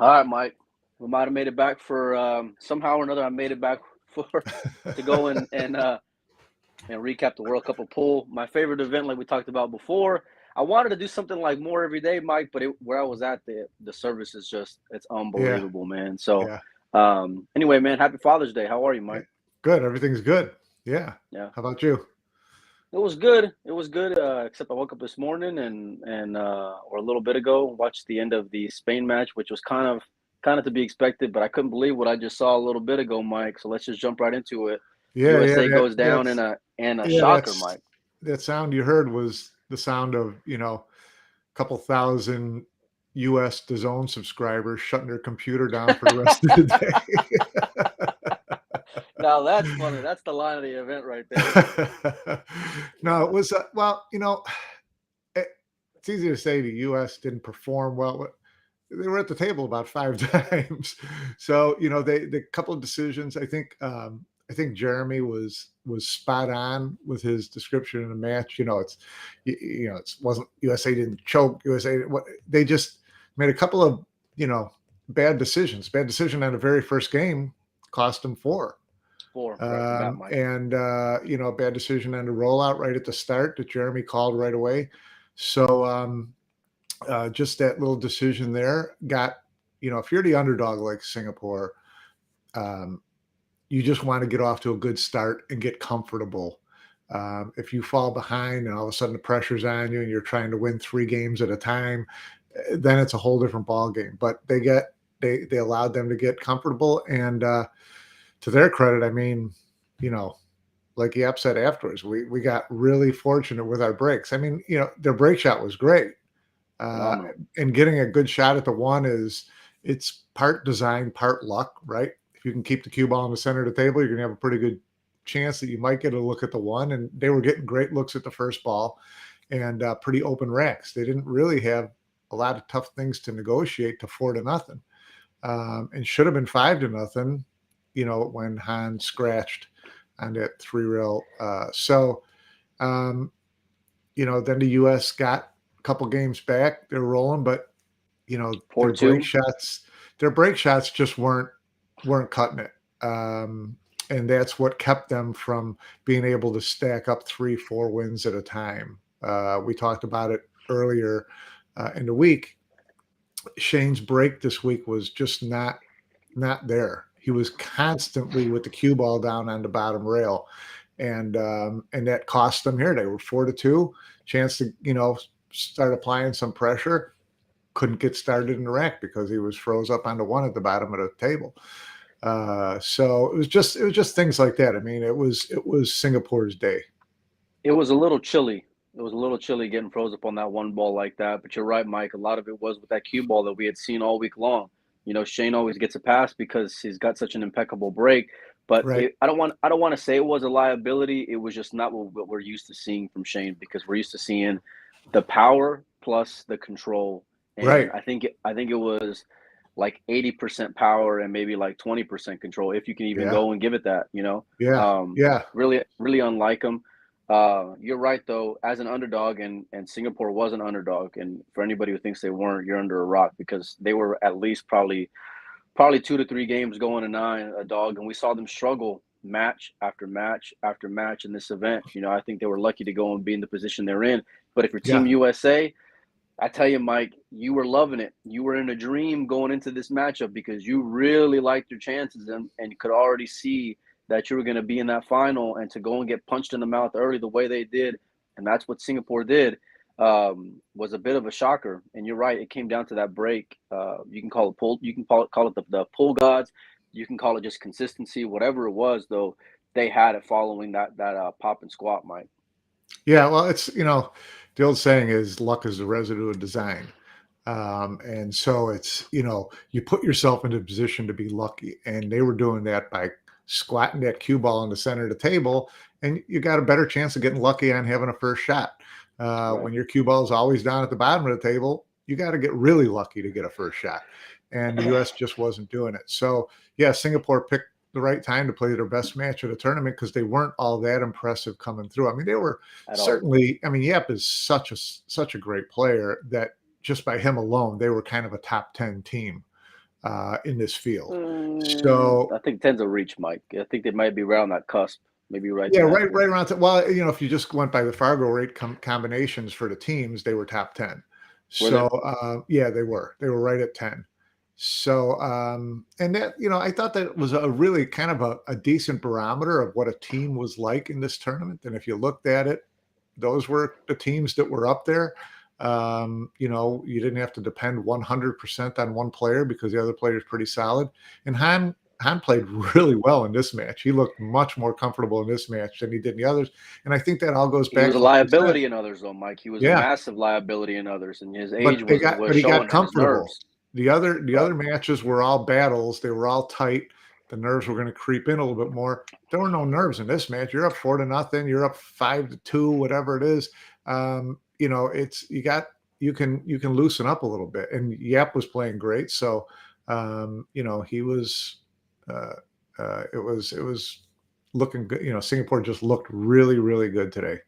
All right, Mike. We might have made it back for somehow or another. I made it back for to go and recap the World Cup of pool. My favorite event, like we talked about before. I wanted to do something like more every day, Mike, but where I was at, the service is just it's Yeah, unbelievable, man. So, yeah, anyway, man, happy Father's Day. How are you, yeah. Mike? Good. Everything's good. Yeah. Yeah, How about you? it was good. It was good. Except I woke up this morning and or a little bit ago, watched the end of the Spain match, which was kind of to be expected, but I couldn't believe what I just saw a little bit ago, Mike. So let's just jump right into it. Yeah, yeah. USA goes down in a Yeah. shocker, Mike. That sound you heard was the sound of a couple thousand U.S. DAZN subscribers shutting their computer down for the rest of the Now that's funny. That's the line of the event right there. day. No, it Yeah, was it, it's easy to say the U.S. didn't perform well. But they were at the table about five times. So, the couple of decisions, I think Jeremy was spot on with his description in the match. It wasn't USA didn't choke. USA, what they just made a couple of, you know, bad decisions. Bad decision on the very first game cost them four. four right off the bat, Mike. Bad decision on the rollout right at the start that Jeremy called right away. So, just that little decision there got, if you're the underdog like Singapore, um, you just want to get off to a good start and get comfortable. If you fall behind and all of a sudden the pressure's on you and you're trying to win three games at a time, then it's a whole different ball game. But they allowed them to get comfortable, and to their credit, I mean, you know, like Yap said afterwards, we got really fortunate with our breaks. I mean, their break shot was great. Uh, Phenomenal. and getting a good shot at the one it's part design, part luck, right? If you can keep the cue ball in the center of the table, you're going to have a pretty good chance that you might get a look at the one. And they were getting great looks at the first ball and pretty open racks. They didn't really have a lot of tough things to negotiate to 4-0, and should have been 5-0. When Han scratched on that three rail. Then the U.S. got a couple games back. They're rolling, but Four two. their break shots just weren't cutting it. And that's what kept them from being able to stack up 3-4 wins at a time. We talked about it earlier in the week. Shane's break this week was just not there. He was constantly with the cue ball down on the bottom rail, and that cost them here. They were 4-2, chance to start applying some pressure. Couldn't get started in the rack because he was froze up on the one at the bottom of the table. So it was just things like that. I mean, it was Singapore's day. It was a little chilly. It was a little chilly getting froze up on that one ball like that. But you're right, Mike. A lot of it was with that cue ball that we had seen all week long. Shane always gets a pass because he's got such an impeccable break. But Right. I don't want to say it was a liability. It was just not what we're used to seeing from Shane, because we're used to seeing the power plus the control. And Right. I think it was like 80% power and maybe like 20% control, if you can even Yeah. go and give it that. Yeah. Yeah. Really, really unlike him. You're right though. As an underdog, and Singapore was an underdog, and for anybody who thinks they weren't, you're under a rock, because they were at least probably 2 to 3 games going to 9 a dog, and we saw them struggle match after match after match in this event. I think they were lucky to go and be in the position they're in. But if you're Team Yeah. USA, I tell you, Mike, you were loving it. You were in a dream going into this matchup because you really liked your chances, and could already see that you were going to be in that final, and to go and get punched in the mouth early the way they did. And that's what Singapore did, was a bit of a shocker. And you're right. It came down to that break. You can call it pull. You can call it the pull gods. You can call it just consistency. Whatever it was, though, they had it following that pop and squat, Mike. Yeah. Well, it's the old saying is luck is the residue of design. And so it's, you put yourself into a position to be lucky. And they were doing that by squatting that cue ball in the center of the table. And you got a better chance of getting lucky on having a first shot. Right. When your cue ball is always down at the bottom of the table, you got to get really lucky to get a first shot. And the U.S. just wasn't doing it. So, yeah, Singapore picked the right time to play their best match of the tournament because they weren't all that impressive coming through. I mean, they were At all. certainly, I mean, Yap is such a great player that just by him alone, they were kind of a top 10 team. in this field. So I think 10's a reach, Mike. I think they might be right on that cusp, maybe right yeah, 10. right around. Well, if you just went by the Fargo rate combinations for the teams, they were top 10. Were they? So yeah, they were right at 10. So and that I thought that was a really kind of a decent barometer of what a team was like in this tournament. And if you looked at it, those were the teams that were up there. You didn't have to depend 100% on one player because the other player is pretty solid. And Han played really well in this match. He looked much more comfortable in this match than he did in the others. And I think that all goes He back was a to what you said. liability in others, though, Mike. He was a Yeah, massive liability in others, and his age but was he got showing his comfortable. nerves. The other matches were all battles. They were all tight. The nerves were going to creep in a little bit more. There were no nerves in this match. You're up 4-0. You're up 5-2, whatever it is. It's you can loosen up a little bit. And Yap was playing great, so he was. It was looking good. Singapore just looked really, really good today,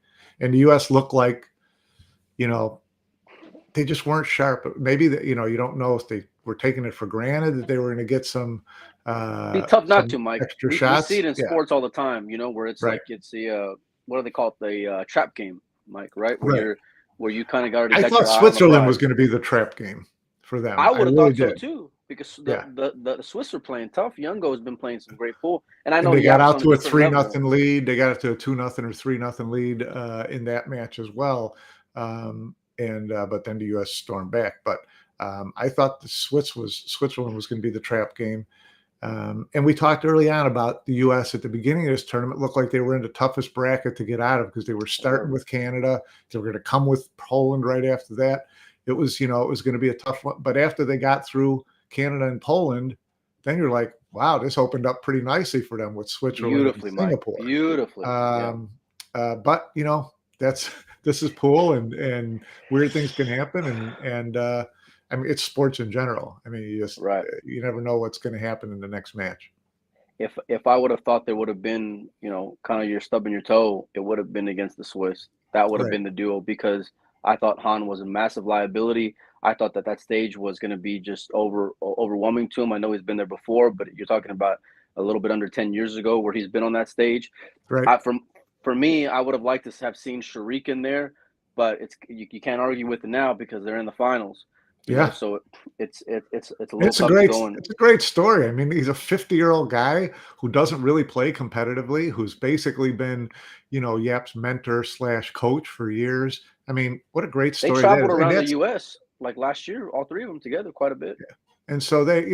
and the U.S. looked like, they just weren't sharp. Maybe that you don't know if they were taking it for granted that they were going to get some Be tough not some to, Mike. extra We see shots. it in Yeah, sports all the time, where it's right, like it's the what do they call it? The trap game, Mike, right? right. Where you kind of already I got thought your eye on the Switzerland was prize. going to be the trap game for them. I I would have really thought so did. too, because Yeah. the Swiss are playing tough. Youngo has been playing some great pool, and I And know they got Yap's out on a to a different three level. nothing lead. They got up to a 2-0 or 3-0 lead in that match as well. But then the U.S. stormed back. But I thought Switzerland was going to be the trap game. And we talked early on about the U.S. at the beginning of this tournament. Looked like they were in the toughest bracket to get out of because they were starting with Canada. They were going to come with Poland right after that. It was going to be a tough one. But after they got through Canada and Poland, then you're like, wow, this opened up pretty nicely for them with Switzerland and Beautifully, Mike. Singapore. Beautifully. Yeah. But this is pool and weird things can happen and I mean it's sports in general. I mean Right. you never know what's going to happen in the next match. If I would have thought there would have been, kind of your stubbing your toe, it would have been against the Swiss. That would have Right. been the duo because I thought Han was a massive liability. I thought that stage was going to be just overwhelming to him. I know he's been there before, but you're talking about a little bit under 10 years ago where he's been on that stage. Right. For me, I would have liked to have seen Sharik in there, but you can't argue with it now because they're in the finals. So it's a little tough to go in. It's a great story. I mean, he's a 50-year-old guy who doesn't really play competitively, who's basically been, Yap's mentor / coach for years. I mean, what a great They story that traveled is. And around the that's U.S. like last year, all three of them together quite a bit. And so they're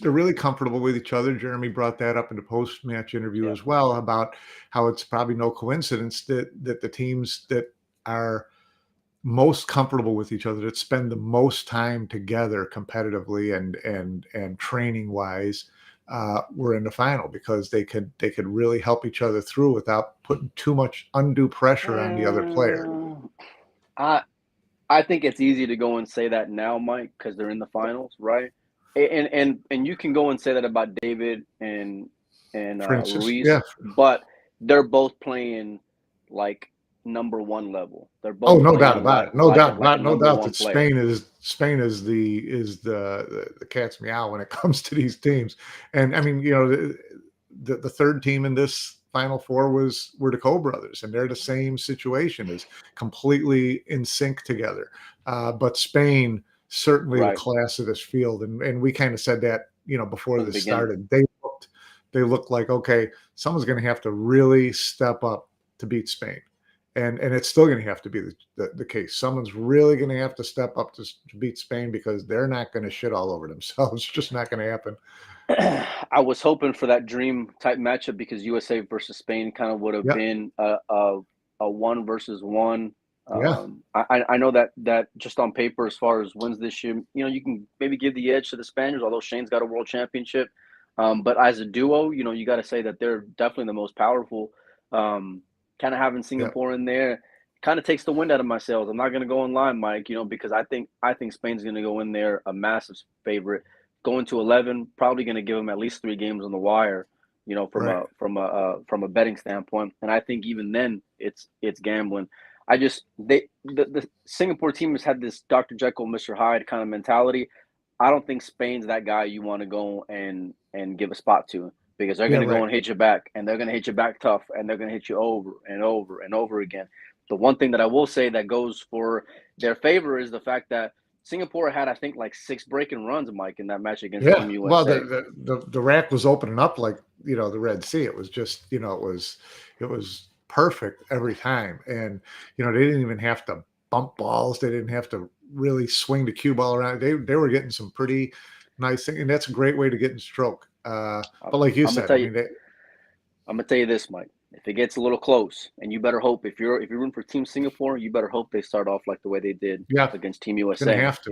really comfortable with each other. Jeremy brought that up in the post-match interview as well about how it's probably no coincidence that the teams that are most comfortable with each other, that spend the most time together competitively and training wise, were in the final because they could really help each other through without putting too much undue pressure on the other player. I think it's easy to go and say that now, Mike, because they're in the finals, right? And you can go and say that about David and Ruiz, Yeah. but they're both playing like number one level. They're Oh, both no playing doubt about it. No like doubt, a no number doubt one that player. Spain is the cat's meow when it comes to these teams. And I mean, the third team in this Final Four were the Cole brothers, and they're the same situation, is completely in sync together. But Spain certainly the class of this field, and we kind of said that before this started. They looked like, okay, someone's going to have to really step up to beat Spain. And it's still going to have to be the case. Someone's really going to have to step up to beat Spain because they're not going to shit all over themselves. It's just not going to happen. I was hoping for that dream type matchup because USA versus Spain kind of would have been a 1-versus-1. I know that just on paper, as far as wins this year, you can maybe give the edge to the Spaniards, although Shane's got a world championship. But as a duo, you got to say that they're definitely the most powerful. Kind of having Singapore in there kind of takes the wind out of my sails. I'm not going to go in line, Mike, because I think Spain's going to go in there a massive favorite. Going to 11, probably going to give them at least 3 games on the wire, from a betting standpoint. And I think even then it's gambling. The Singapore team has had this Dr. Jekyll, Mr. Hyde kind of mentality. I don't think Spain's that guy you want to go and give a spot to, because they're Yeah, going to go right. and hit you back, and they're going to hit you back tough, and they're going to hit you over and over and over again. The one thing that I will say that goes for their favor is the fact that Singapore had, I think, like 6 breaking runs, Mike, in that match against Yeah. Team Well, USA. the rack was opening up like, the Red Sea. It was just, it was perfect every time. And, they didn't even have to bump balls. They didn't have to really swing the cue ball around. They were getting some pretty nice things. And that's a great way to get in stroke. But like you I'm gonna said, tell I you, mean, I'm gonna tell you this, Mike. If it gets a little close, and you better hope, if you're rooting for Team Singapore, you better hope they start off like the way they did yeah, against Team going to USA, have to.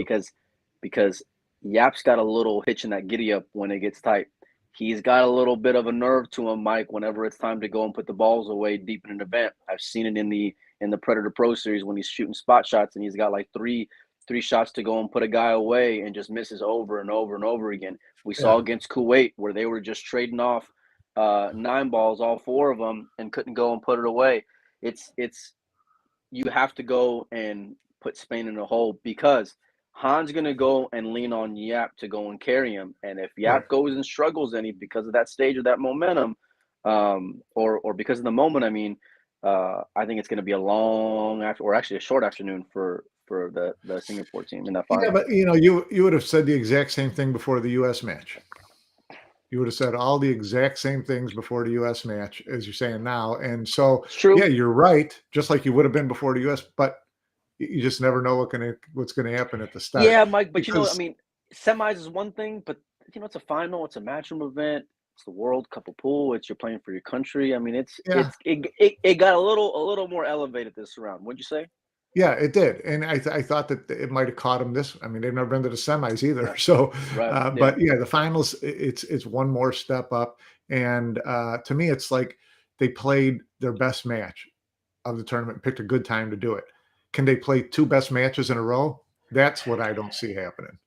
because Yap's got a little hitch in that giddy up when it gets tight. He's got a little bit of a nerve to him, Mike. Whenever it's time to go and put the balls away deep in an event, I've seen it in the Predator Pro Series when he's shooting spot shots and he's got like three shots to go and put a guy away and just misses over and over and over again. We saw Yeah. against Kuwait where they were just trading off 9 balls, all 4 of them, and couldn't go and put it away. It's you have to go and put Spain in a hole, because Han's gonna go and lean on Yap to go and carry him. And if Right. Yap goes and struggles any because of that stage of that momentum, or because of the moment, I mean, I think it's gonna be a long after, or actually a short afternoon for the Singapore team in that Yeah, final. but you would have said the exact same thing before the U.S. match. You would have said all the exact same things before the U.S. match as you're saying now. And so, It's yeah, true. you're right, just like you would have been before the U.S., but you just never know what's going to happen at the start. Yeah, Mike, but I Because, mean, semis is one thing, but it's a final, it's a matchroom event, it's the World Cup of pool, it's you're playing for your country. I mean, yeah, it got a little more elevated this round. What'd you say? yeah, it did. And I thought that it might have caught them this. I mean, they've never been to the semis either. Right, So, right, yeah. but yeah, the finals, it's one more step up. And to me, it's like they played their best match of the tournament, picked a good time to do it. Can they play two best matches in a row? That's what I don't see happening.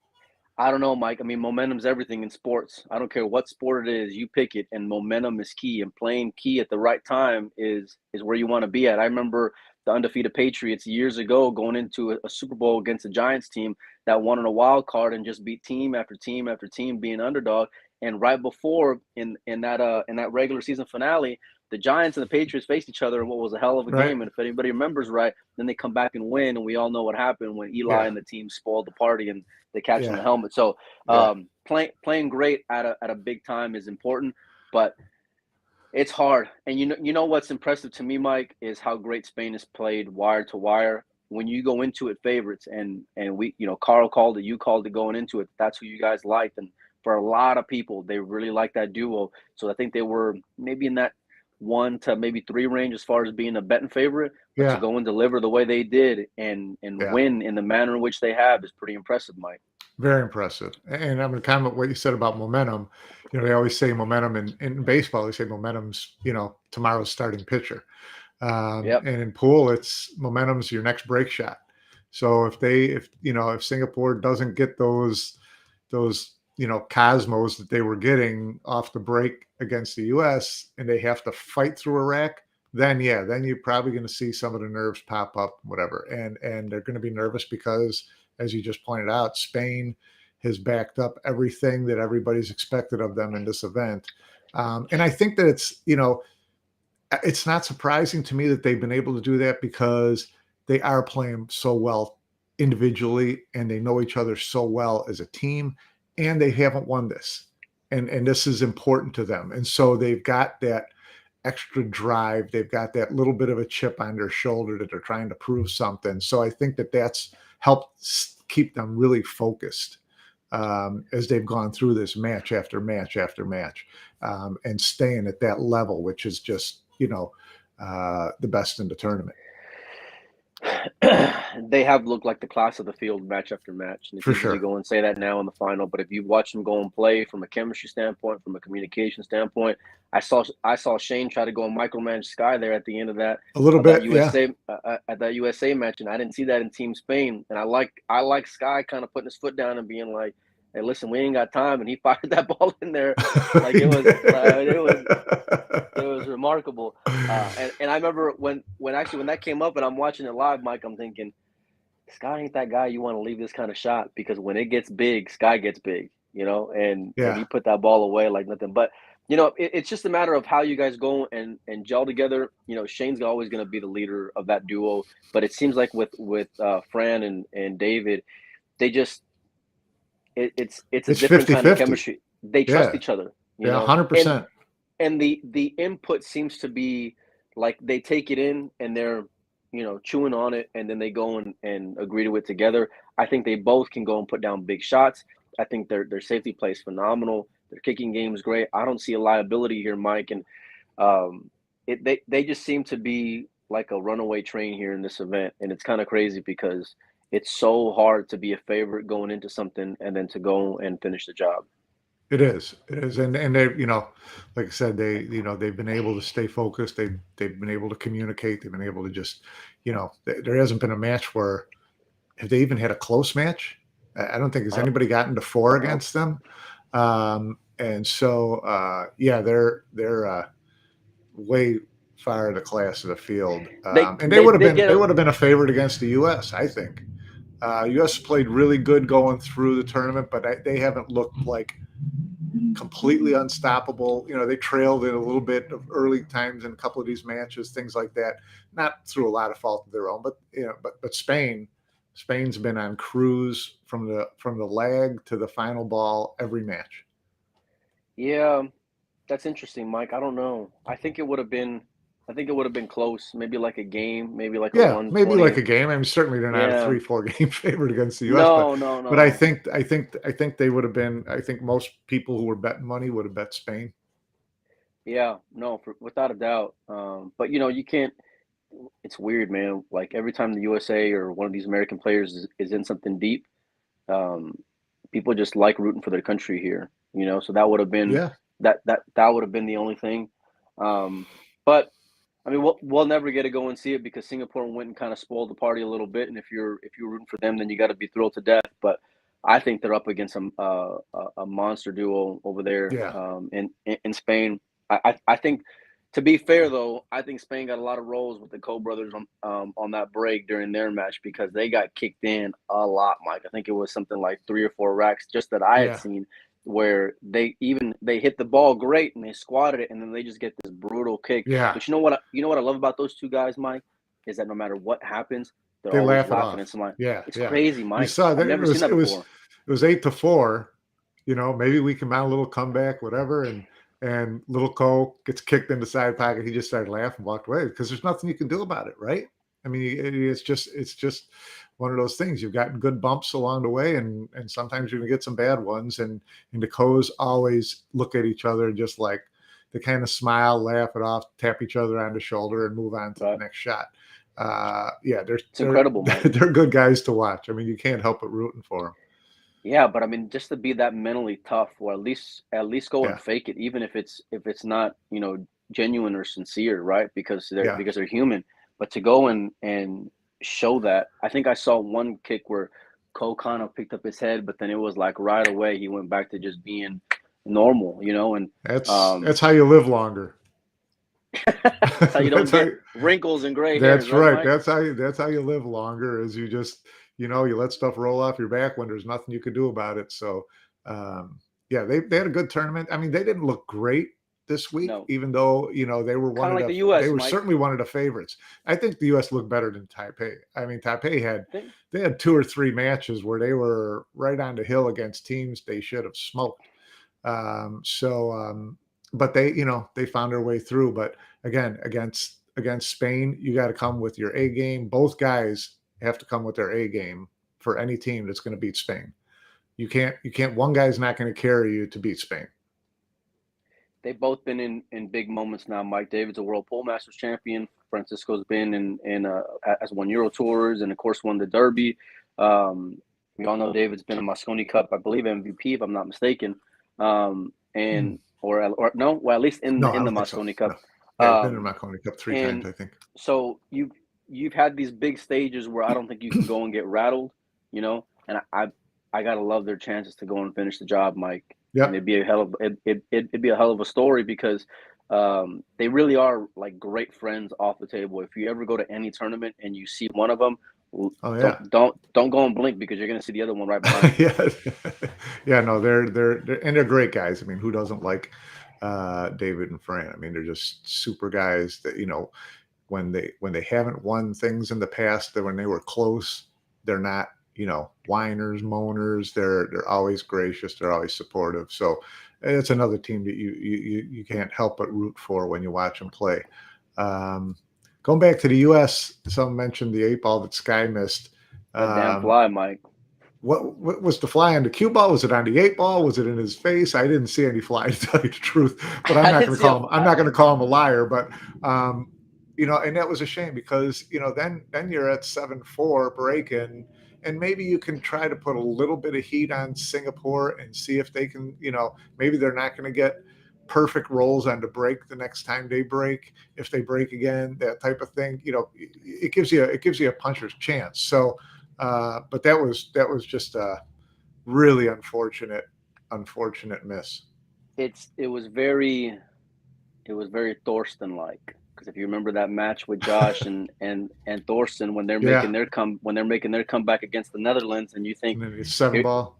I don't know, Mike. I mean, momentum's everything in sports. I don't care what sport it is, you pick it, and momentum is key. And playing key at the right time is where you want to be at. I remember the undefeated Patriots years ago going into a Super Bowl against a Giants team that won on a wild card and just beat team after team after team, being underdog. And right before in that regular season finale, the Giants and the Patriots faced each other in what was a hell of a Right? game. And if anybody remembers right, then they come back and win, and we all know what happened when Eli Yeah. and the team spoiled the party and they catch in Yeah. the helmet. So Yeah. playing great at a big time is important, but it's hard. And you know what's impressive to me, Mike, is how great Spain has played wire to wire. When you go into it favorites, and we, Carl called it, you called it going into it. That's who you guys liked, and for a lot of people, they really like that duo. So I think they were maybe in that 1 to maybe 3 range as far as being a betting favorite. But to Yeah. go and deliver the way they did and Yeah. win in the manner in which they have is pretty impressive, Mike. Very impressive. And I'm going to comment what you said about momentum. They always say momentum in baseball. They say momentum's, tomorrow's starting pitcher. Yep. And in pool, it's momentum's your next break shot. So if Singapore doesn't get those cosmos that they were getting off the break against the U.S. and they have to fight through a rack, then you're probably going to see some of the nerves pop up, whatever. And they're going to be nervous because, as you just pointed out, Spain has backed up everything that everybody's expected of them in this event. And I think that it's not surprising to me that they've been able to do that because they are playing so well individually and they know each other so well as a team, and they haven't won this. And this is important to them. And so they've got that extra drive. They've got that little bit of a chip on their shoulder that they're trying to prove something. So I think that that's helped keep them really focused as they've gone through this match after match after match, and staying at that level, which is just, the best in the tournament. They have looked like the class of the field match after match. And it's For easy to sure. go and say that now in the final, but if you watch them go and play from a chemistry standpoint, from a communication standpoint, I saw Shane try to go and micromanage Sky there at the end of that A little of that bit. Yeah. USA at that USA match, and I didn't see that in Team Spain. And I like Sky kind of putting his foot down and being like, "Hey, listen, we ain't got time," and he fired that ball in there like He it was like did. it was remarkable. And I remember when that came up and I'm watching it live, Mike, I'm thinking, Sky ain't that guy you want to leave this kind of shot because when it gets big, Sky gets big, and he Yeah, put that ball away like nothing. But it's just a matter of how you guys go and gel together. Shane's always going to be the leader of that duo, but it seems like with Fran and David, they just it's a it's different kind of 50-50. chemistry. They trust Yeah, each other, yeah, and 100%. the input seems to be like they take it in and they're chewing on it and then they go and agree to it together. I think they both can go and put down big shots. I think their safety play is phenomenal. Their kicking game is great. I don't see a liability here, Mike, and they just seem to be like a runaway train here in this event, and it's kind of crazy because it's so hard to be a favorite going into something and then to go and finish the job. It is, and they, like I said, they've been able to stay focused. They've been able to communicate. They've been able to just, there hasn't been a match where have they even had a close match. I don't think has I don't, anybody gotten to four I don't know. against them. And so, yeah, they're way far the class of the field, They and they they get they would have been a favorite against the U.S. I think. U.S. played really good going through the tournament, but they haven't looked like completely unstoppable. They trailed in a little bit of early times in a couple of these matches, things like that. Not through a lot of fault of their own, but but Spain's been on cruise from the lag to the final ball every match. Yeah, that's interesting, Mike. I don't know. I think it would have been close. Maybe like a game, maybe like a Yeah, maybe like 120. a game. I mean, certainly they're not a Yeah. 3-4 game favorite against the U.S., No, no, but I no. think I think they would have been. I think most people who were betting money would have bet Spain. Yeah, no, without a doubt. But you can't. It's weird, man. Like every time the USA or one of these American players is in something deep, um, people just like rooting for their country here. So that would have been Yeah, that would have been the only thing. But I mean, we'll never get to go and see it because Singapore went and kind of spoiled the party a little bit. And if you're rooting for them, then you got to be thrilled to death. But I think they're up against a monster duo over there yeah. in Spain. I think, to be fair though, I think Spain got a lot of rolls with the Cole brothers on that break during their match because they got kicked in a lot, Mike. I think it was something like 3 or 4 racks just that I had Yeah, seen where they hit the ball great and they squatted it and then they just get this brutal kick. yeah. But you know what I love about those two guys, Mike, is that no matter what happens, they're They always laugh it laughing off. and smiling. Yeah, It's yeah. crazy, You Mike. saw I've that never seen that before. it was 8-4. Maybe we can mount a little comeback, whatever. And little Cole gets kicked in the side pocket. He just started laughing, walked away because there's nothing you can do about it, right? I mean, it's just one of those things. You've gotten good bumps along the way, and sometimes you're gonna get some bad ones. And the Coes always look at each other and just like they kind of smile, laugh it off, tap each other on the shoulder, and move on to the Right? next shot. Yeah, It's incredible, Mike. they're good guys to watch. I mean, you can't help but rooting for them. Yeah, but I mean, just to be that mentally tough, or at least go and Yeah, fake it, even if it's not genuine or sincere, right? Because they're yeah. because they're human. But to go and show that, I think I saw one kick where Cole kind of picked up his head, but then it was like right away he went back to just being normal, and That's um, how you live longer. that's how you don't That's how get wrinkles and gray hairs, that's right, right. Mike? That's how you live longer is you just, you let stuff roll off your back when there's nothing you can do about it. So, yeah, they had a good tournament. I mean, they didn't look great this week, No, even though, kind of like the they U.S., were Mike. certainly one of the favorites. I think the US looked better than Taipei. I mean, Taipei had I think they had 2 or 3 matches where they were right on the hill against teams they should have smoked. But they found their way through. But again, against Spain, you got to come with your A game. Both guys have to come with their A game for any team that's going to beat Spain. You can't. One guy's not going to carry you to beat Spain. they've both been in big moments now. Mike David's a World Pole Masters champion. Francisco's been in has won Euro Tours and of course won the Derby. We all know David's been a Mosconi Cup, I believe MVP if I'm not mistaken. Hmm. And or no, well at least in No, I in the don't think so. Mosconi No. Cup. Yeah, he's been in Um, my Coney Cup 3 times, and I think. so you've had these big stages where I don't think you can go and get rattled, and I gotta love their chances to go and finish the job, Mike. And Yep. it'd be a hell of a story because they really are like great friends off the table. If you ever go to any tournament and you see one of them, Oh yeah. Don't go and blink because you're gonna see the other one right behind you. Yeah. Yeah, no, they're great guys. I mean, who doesn't like David and Fran? I mean, they're just super guys that, when they haven't won things in the past, that when they were close, they're not, whiners, moaners. They're always gracious. They're always supportive. So it's another team that you can't help but root for when you watch them play. Um, Going back to the U.S., someone mentioned the 8 ball that Sky missed. That damn Um, fly, Mike. what was the fly on the cue ball? Was it on the 8 ball? Was it in his face? I didn't see any fly, to tell you the truth. But I'm I not didn't going to see a call him. I'm fly. not going to call him a liar. But and that was a shame because then you're at 7-4 break-in, and maybe you can try to put a little bit of heat on Singapore and see if they can. Maybe they're not going to get perfect rolls on the break the next time they break. If they break again, that type of thing. It gives you a puncher's chance. So. But that was just a really unfortunate miss. It was very Thorsten like, because if you remember that match with Josh and Thorsten when they're Yeah, making their comeback against the Netherlands, and you think and then it's 7 ball.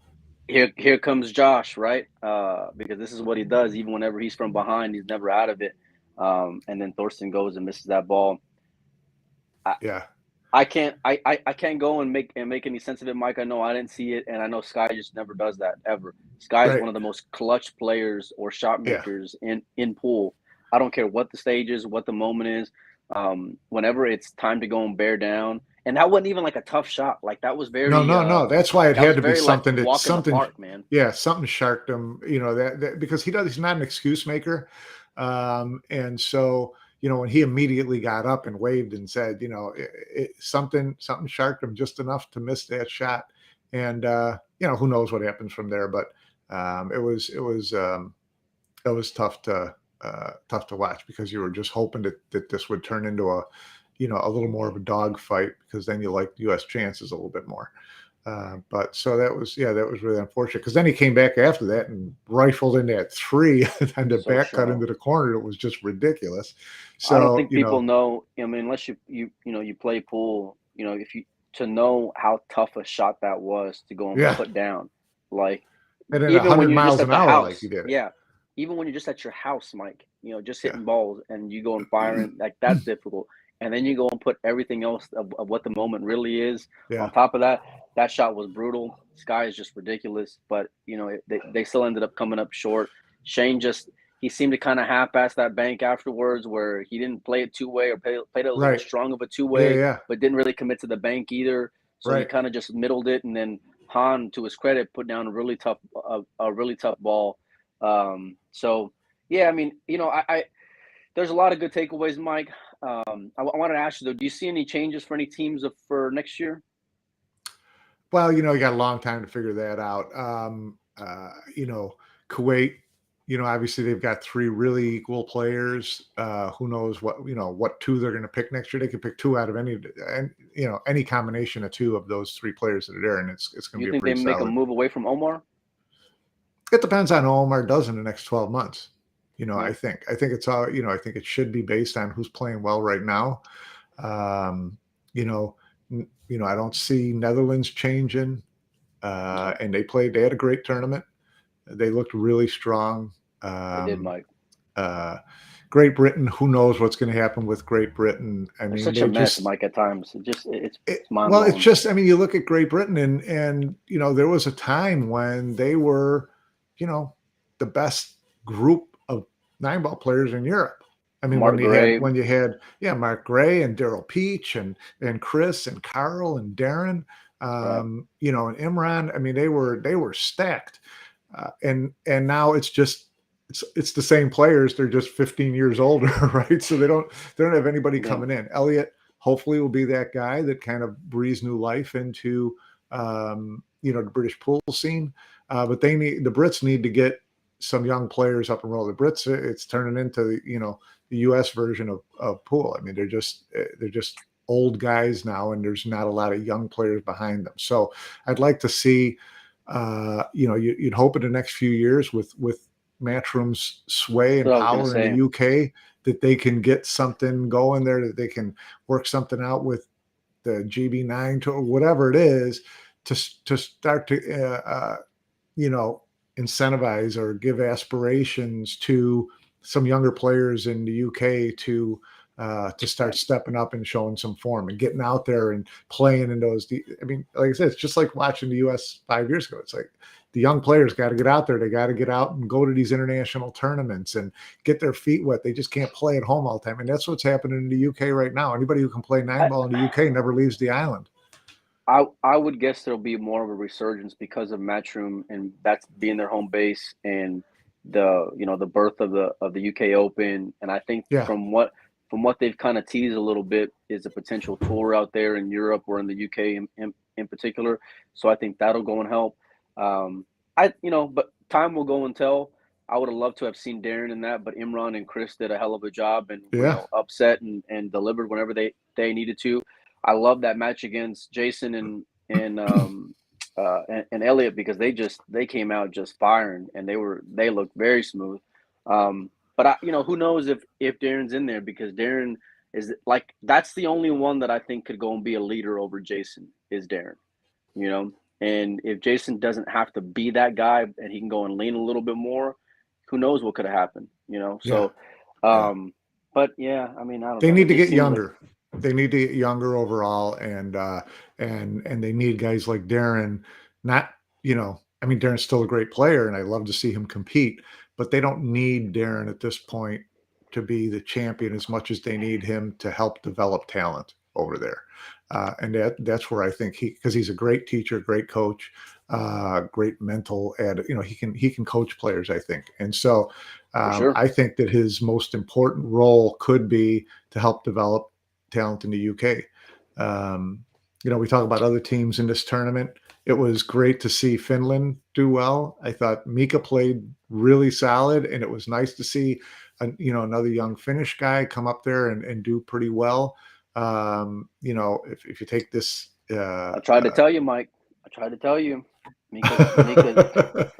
here comes Josh, right? Because this is what he does. Even whenever he's from behind, he's never out of it. And then Thorsten goes and misses that ball. I, Yeah, I can't go and make any sense of it, Mike. I know I didn't see it, and I know Sky just never does that ever. Sky is right. one of the most clutch players or shot Yeah, makers in pool. I don't care what the stage is, what the moment is. Whenever it's time to go and bear down, and that wasn't even like a tough shot. Like no, no, no. That's why it that had was to be very like something walk in the something. park, man. Yeah, something sharked him. That because he's not an excuse maker, and so when he immediately got up and waved and said, something sharked him just enough to miss that shot, and who knows what happens from there, but it was tough to watch because you were just hoping that this would turn into a little more of a dog fight, because then you like U.S. chances a little bit more. But so that was really unfortunate, because then he came back after that and rifled in that three and the So back cut shallow. into the corner. It was just ridiculous. I don't So think people know. I mean, unless you play pool, if you to know how tough a shot that was to go and yeah, put down, like and then even when 100 you're just miles at an the hour like he house, did it. yeah, even when you're just at your house, Mike, just Yeah, hitting balls and you go and firing, like that's difficult. And then you go and put everything else of what the moment really is on yeah, top of that. That shot was brutal. Sky is just ridiculous, but they still ended up coming up short. Shane just he seemed to kind of half-ass that bank afterwards, where he didn't play it two-way or played it a little right. strong of a Yeah, two-way, yeah, but didn't really commit to the bank either. So he right. kind of just middled it, and then Han, to his credit, put down a really tough ball. So yeah, I mean, I there's a lot of good takeaways, Mike. I wanted to ask you though, do you see any changes for any teams for next year? Well, you got a long time to figure that out. Kuwait, obviously they've got three really equal players. Who knows what two they're going to pick next year? They could pick two out of any combination of two of those three players that are there, and it's Do going you to be a think they pretty make a solid. move away from Omar? It depends on how Omar does in the next 12 months. Yeah, I think it's all, I think it should be based on who's playing well right now. Um, you know, I don't see Netherlands changing. yeah, And they had a great tournament. They looked really strong. they did, Um, Mike. uh, Great Britain, who knows what's going to happen with Great Britain? I They're mean, such a they mess, just Mike. At times, it's mind well, it's blowing. just, I mean, you look at Great Britain, and there was a time when they were, you know, the best group of 9 ball players in Europe. I mean, Mark Gray, when you had Mark Gray and Daryl Peach and Chris and Carl and Darren, right? and Imran. I mean, they were stacked, and now it's the same players. They're just 15 years older, right? So they don't have anybody Yeah, coming in. Elliot hopefully will be that guy that kind of breathes new life into the British pool scene. But the Brits need to get some young players up and roll. The Brits, it's turning into the U.S. version of pool. I mean, they're just old guys now, and there's not a lot of young players behind them. So I'd like to see, you'd hope in the next few years with Matchroom's sway that's and what I was gonna power in the say. UK, that they can get something going there, that they can work something out with the GB9 to whatever it is to start to incentivize or give aspirations to some younger players in the UK to start stepping up and showing some form and getting out there and playing in those. I mean, like I said, it's just like watching the US 5 years ago. It's like the young players got to get out there. They got to get out and go to these international tournaments and get their feet wet. They just can't play at home all the time. And that's what's happening in the UK right now. Anybody who can play nine ball in the UK never leaves the island. I would guess there'll be more of a resurgence because of Matchroom and that's being their home base and the birth of the UK Open. And I think Yeah. from what they've kind of teased a little bit is a potential tour out there in Europe or in the UK in particular. So I think that'll go and help. But time will go and tell. I would have loved to have seen Darren in that, but Imran and Chris did a hell of a job and upset and delivered whenever they needed to. I love that match against Jason and Elliot because they came out just firing and they looked very smooth. But who knows if Darren's in there because Darren is like that's the only one that I think could go and be a leader over Jason is Darren, And if Jason doesn't have to be that guy and he can go and lean a little bit more, who knows what could have happened, So, but yeah, I mean, I don't know. They need to get younger. They need to get younger overall, and they need guys like Darren. Not, I mean, Darren's still a great player, and I love to see him compete. But they don't need Darren at this point to be the champion as much as they need him to help develop talent over there. And that's where I think because he's a great teacher, great coach, great mental, and he can coach players, I think. And so Sure. I think that his most important role could be to help develop talent in the UK. We talk about other teams in this tournament. It was great to see Finland do well. I thought Mika played really solid, and it was nice to see another young Finnish guy come up there and do pretty well. If you take this, I tried to tell you, Mike. I tried to tell you, Mika.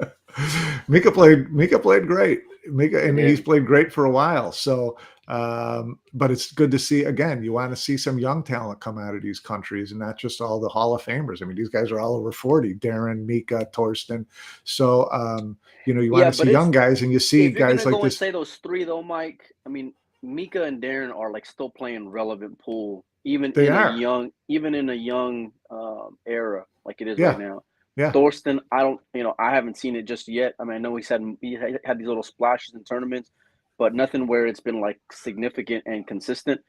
Mika played great. He's played great for a while. So, but it's good to see again. You want to see some young talent come out of these countries, and not just all the Hall of Famers. I mean, these guys are all over 40. Darren, Mika, Torsten. So, you want to see young guys, and you see guys like this. Say those three though, Mike. I mean, Mika and Darren are like still playing relevant pool, even in a young era like it is right now. Yeah. Thorsten, I haven't seen it just yet. I mean, I know he had these little splashes in tournaments, but nothing where it's been like significant and consistent.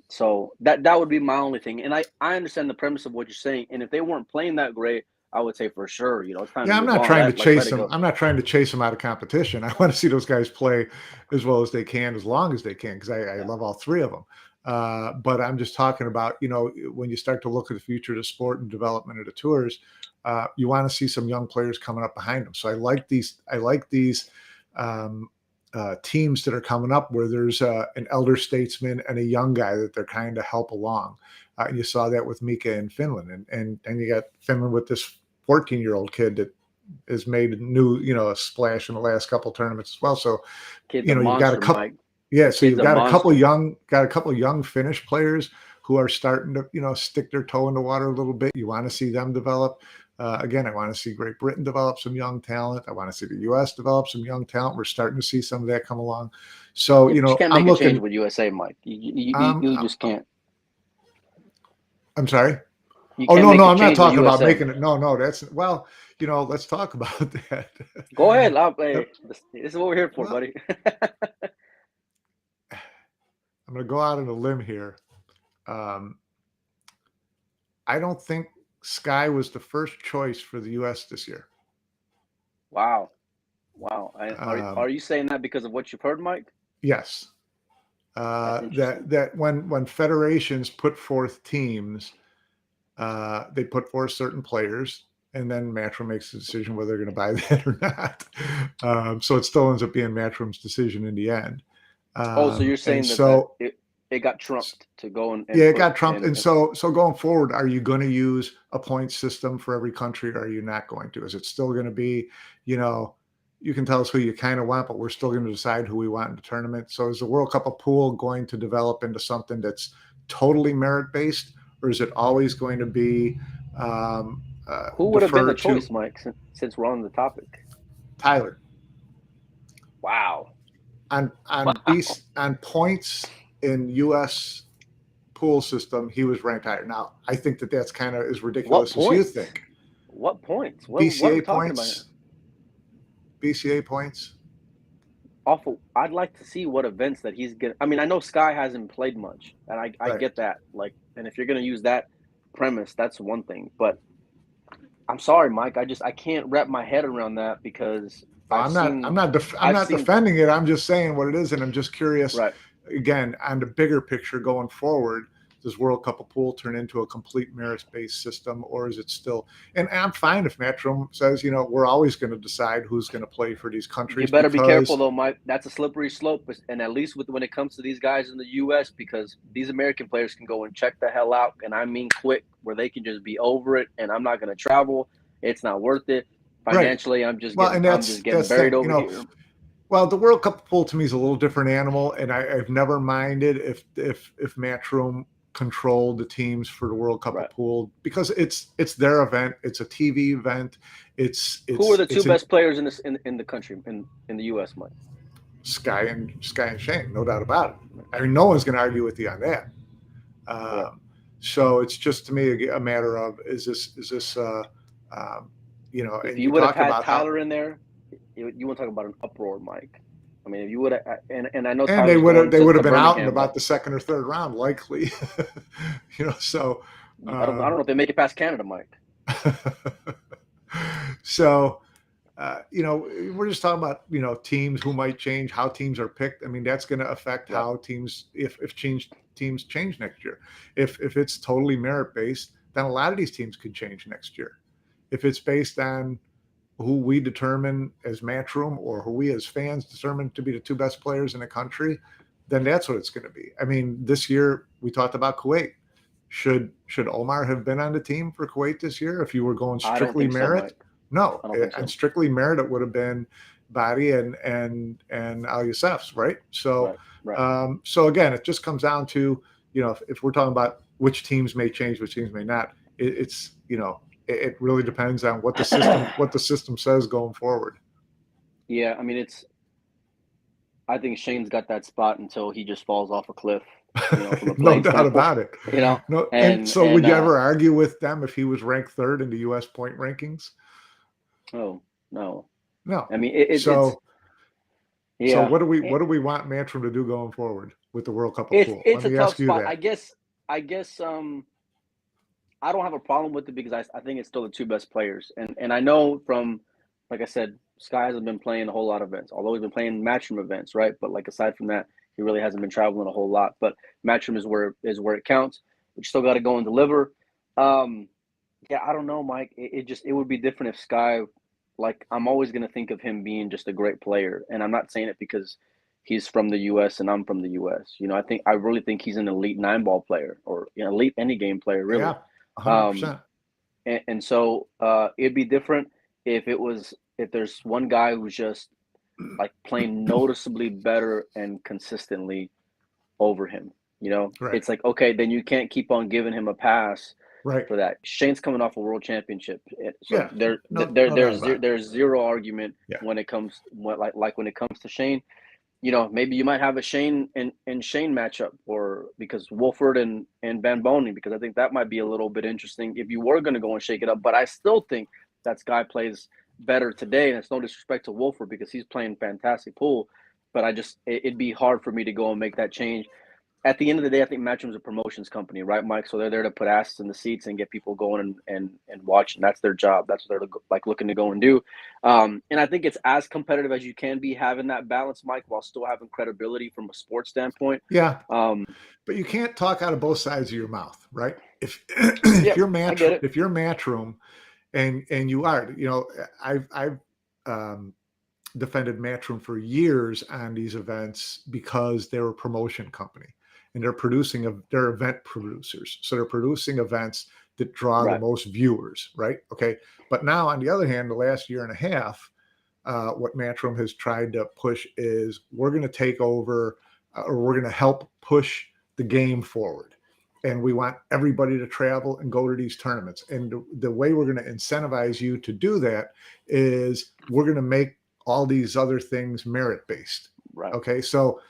So that would be my only thing. And I understand the premise of what you're saying. And if they weren't playing that great, I would say for sure, it's time. Yeah, I'm not trying to chase them. I'm not trying to chase them out of competition. I want to see those guys play as well as they can, as long as they can, because I love all three of them. But I'm just talking about, when you start to look at the future of the sport and development of the tours, you want to see some young players coming up behind them. So I like these teams that are coming up where there's an elder statesman and a young guy that they're kind of help along. You saw that with Mika in Finland, and you got Finland with this 14-year-old kid that has made a splash in the last couple of tournaments as well. So, you got a couple. Mike. Yeah, so you've got a couple young Finnish players who are starting to, stick their toe in the water a little bit. You want to see them develop. Again, I want to see Great Britain develop some young talent. I want to see the U.S. develop some young talent. We're starting to see some of that come along. So, you can't make a change with USA, Mike. You just can't. I'm sorry. No, I'm not talking about making it. No, that's let's talk about that. Go ahead. This is what we're here for, buddy. I'm going to go out on a limb here. I don't think Sky was the first choice for the U.S. this year. Wow. Are you saying that because of what you've heard, Mike? Yes. That when federations put forth teams, they put forth certain players, and then Matchroom makes the decision whether they're going to buy that or not. So it still ends up being Matchroom's decision in the end. So you're saying that it got trumped to go and it got trumped. And so going forward, are you going to use a point system for every country, or are you not going to? Is it still going to be, you can tell us who you kind of want, but we're still going to decide who we want in the tournament. So is the World Cup of Pool going to develop into something that's totally merit based, or is it always going to be Who would have been the defer to choice, Mike? Since we're on the topic. Tyler Wow. on Wow. on points in U.S. pool system? He was ranked higher. Now I think that that's kind of as What ridiculous as you points? think. What points? What are we BCA talking about here? points, BCA points. Awful. I'd like to see what events that he's getting. I mean, I know Sky hasn't played much, and I Right. get that. Like, and if you're gonna use that premise, that's one thing. But I'm sorry, Mike. I can't wrap my head around that because No, I've seen I'm I've not seen defending it. I'm just saying what it is, and I'm just curious. right. Again, on the bigger picture going forward, does World Cup of Pool turn into a complete merits-based system, or is it still? And I'm fine if Matchroom says, we're always going to decide who's going to play for these You countries better be careful because though, Mike. That's a slippery slope, and at least when it comes to these guys in the U.S., because these American players can go and check the hell out, and I mean quick, where they can just be over it. And I'm not going to travel. It's not worth it right. financially. Well, and I'm just getting that's the buried thing, over here. Well, the World Cup of Pool to me is a little different animal, and I've never minded if Matchroom controlled the teams for the World Cup of Right. Pool because it's their event, it's a TV event, Who are the two it's an best players in the country in the U.S., Mike? Sky and Shane, no doubt about it. I mean, no one's going to argue with you on that. Right. So it's just to me a matter of is this If and you you would have talk had about how Tyler in there, you want to talk about an uproar, Mike. I mean, if you would have, and I know and Tyler's going they would to have been out in Birmingham, but about the second or third round likely. So I don't know if they make it past Canada, Mike. so we're just talking about teams who might change, how teams are picked. I mean, that's going to affect Right. how teams teams change next year. If it's totally merit based, then a lot of these teams could change next year. If it's based on who we determine as Matchroom or who we as fans determine to be the two best players in the country, then that's what it's going to be. I mean, this year we talked about Kuwait. Should Omar have been on the team for Kuwait this year if you were going I don't strictly think so, merit? Mike. No, I don't think and so. strictly merit it would have been Badi and Al Youssef's, right? So Right. So again, it just comes down to if we're talking about which teams may change, which teams may not. It's it really depends on what the system says going forward. Yeah, I mean, I think Shane's got that spot until he just falls off a cliff, from a No playing doubt standpoint, about it. No, and and so would you ever argue with them if he was ranked third in the U.S. point rankings? oh no, No. I mean it's So yeah, what do we want Matchroom to do going forward with the World Cup of it's Pool? Let it's a me tough ask you spot. that. I guess I don't have a problem with it because I think it's still the two best players, and I know from, like I said, Sky hasn't been playing a whole lot of events, although he's been playing Matchroom events, right? But like aside from that, he really hasn't been traveling a whole lot. But Matchroom is where it counts. But you still got to go and deliver. Um, yeah, I don't know, Mike. It would be different if Sky, like I'm always gonna think of him being just a great player, and I'm not saying it because he's from the U.S. and I'm from the U.S. I really think he's an elite 9-ball player or elite any game player, really. Yeah, Um, 100%. and so it'd be different if there's one guy who's just like playing noticeably better and consistently over him. Right. It's like, okay, then you can't keep on giving him a pass Right. for that. Shane's coming off a world championship, so Yeah. No doubt about it. there's zero argument Yeah. when it comes when it comes to Shane. Maybe you might have a Shane and Shane matchup, or because Wolford and Van Boning, because I think that might be a little bit interesting if you were going to go and shake it up. But I still think that Sky plays better today, and it's no disrespect to Wolford because he's playing fantastic pool. But it'd be hard for me to go and make that change. At the end of the day, I think Matchroom's a promotions company, right, Mike? So they're there to put asses in the seats and get people going and watching. That's their job. That's what they're looking to go and do. And I think it's as competitive as you can be, having that balance, Mike, while still having credibility from a sports standpoint. Yeah. Um, But you can't talk out of both sides of your mouth, right? If yeah, I get it. if you're Matchroom and you are, I've defended Matchroom for years on these events because they're a promotion company and they're event producers. So they're producing events that draw the Right. most viewers, right? Okay. But now, on the other hand, the last year and a half, what Matchroom has tried to push is we're going to take over or we're going to help push the game forward. and we want everybody to travel and go to these tournaments. And the way we're going to incentivize you to do that is we're going to make all these other things merit-based. Right. Okay. So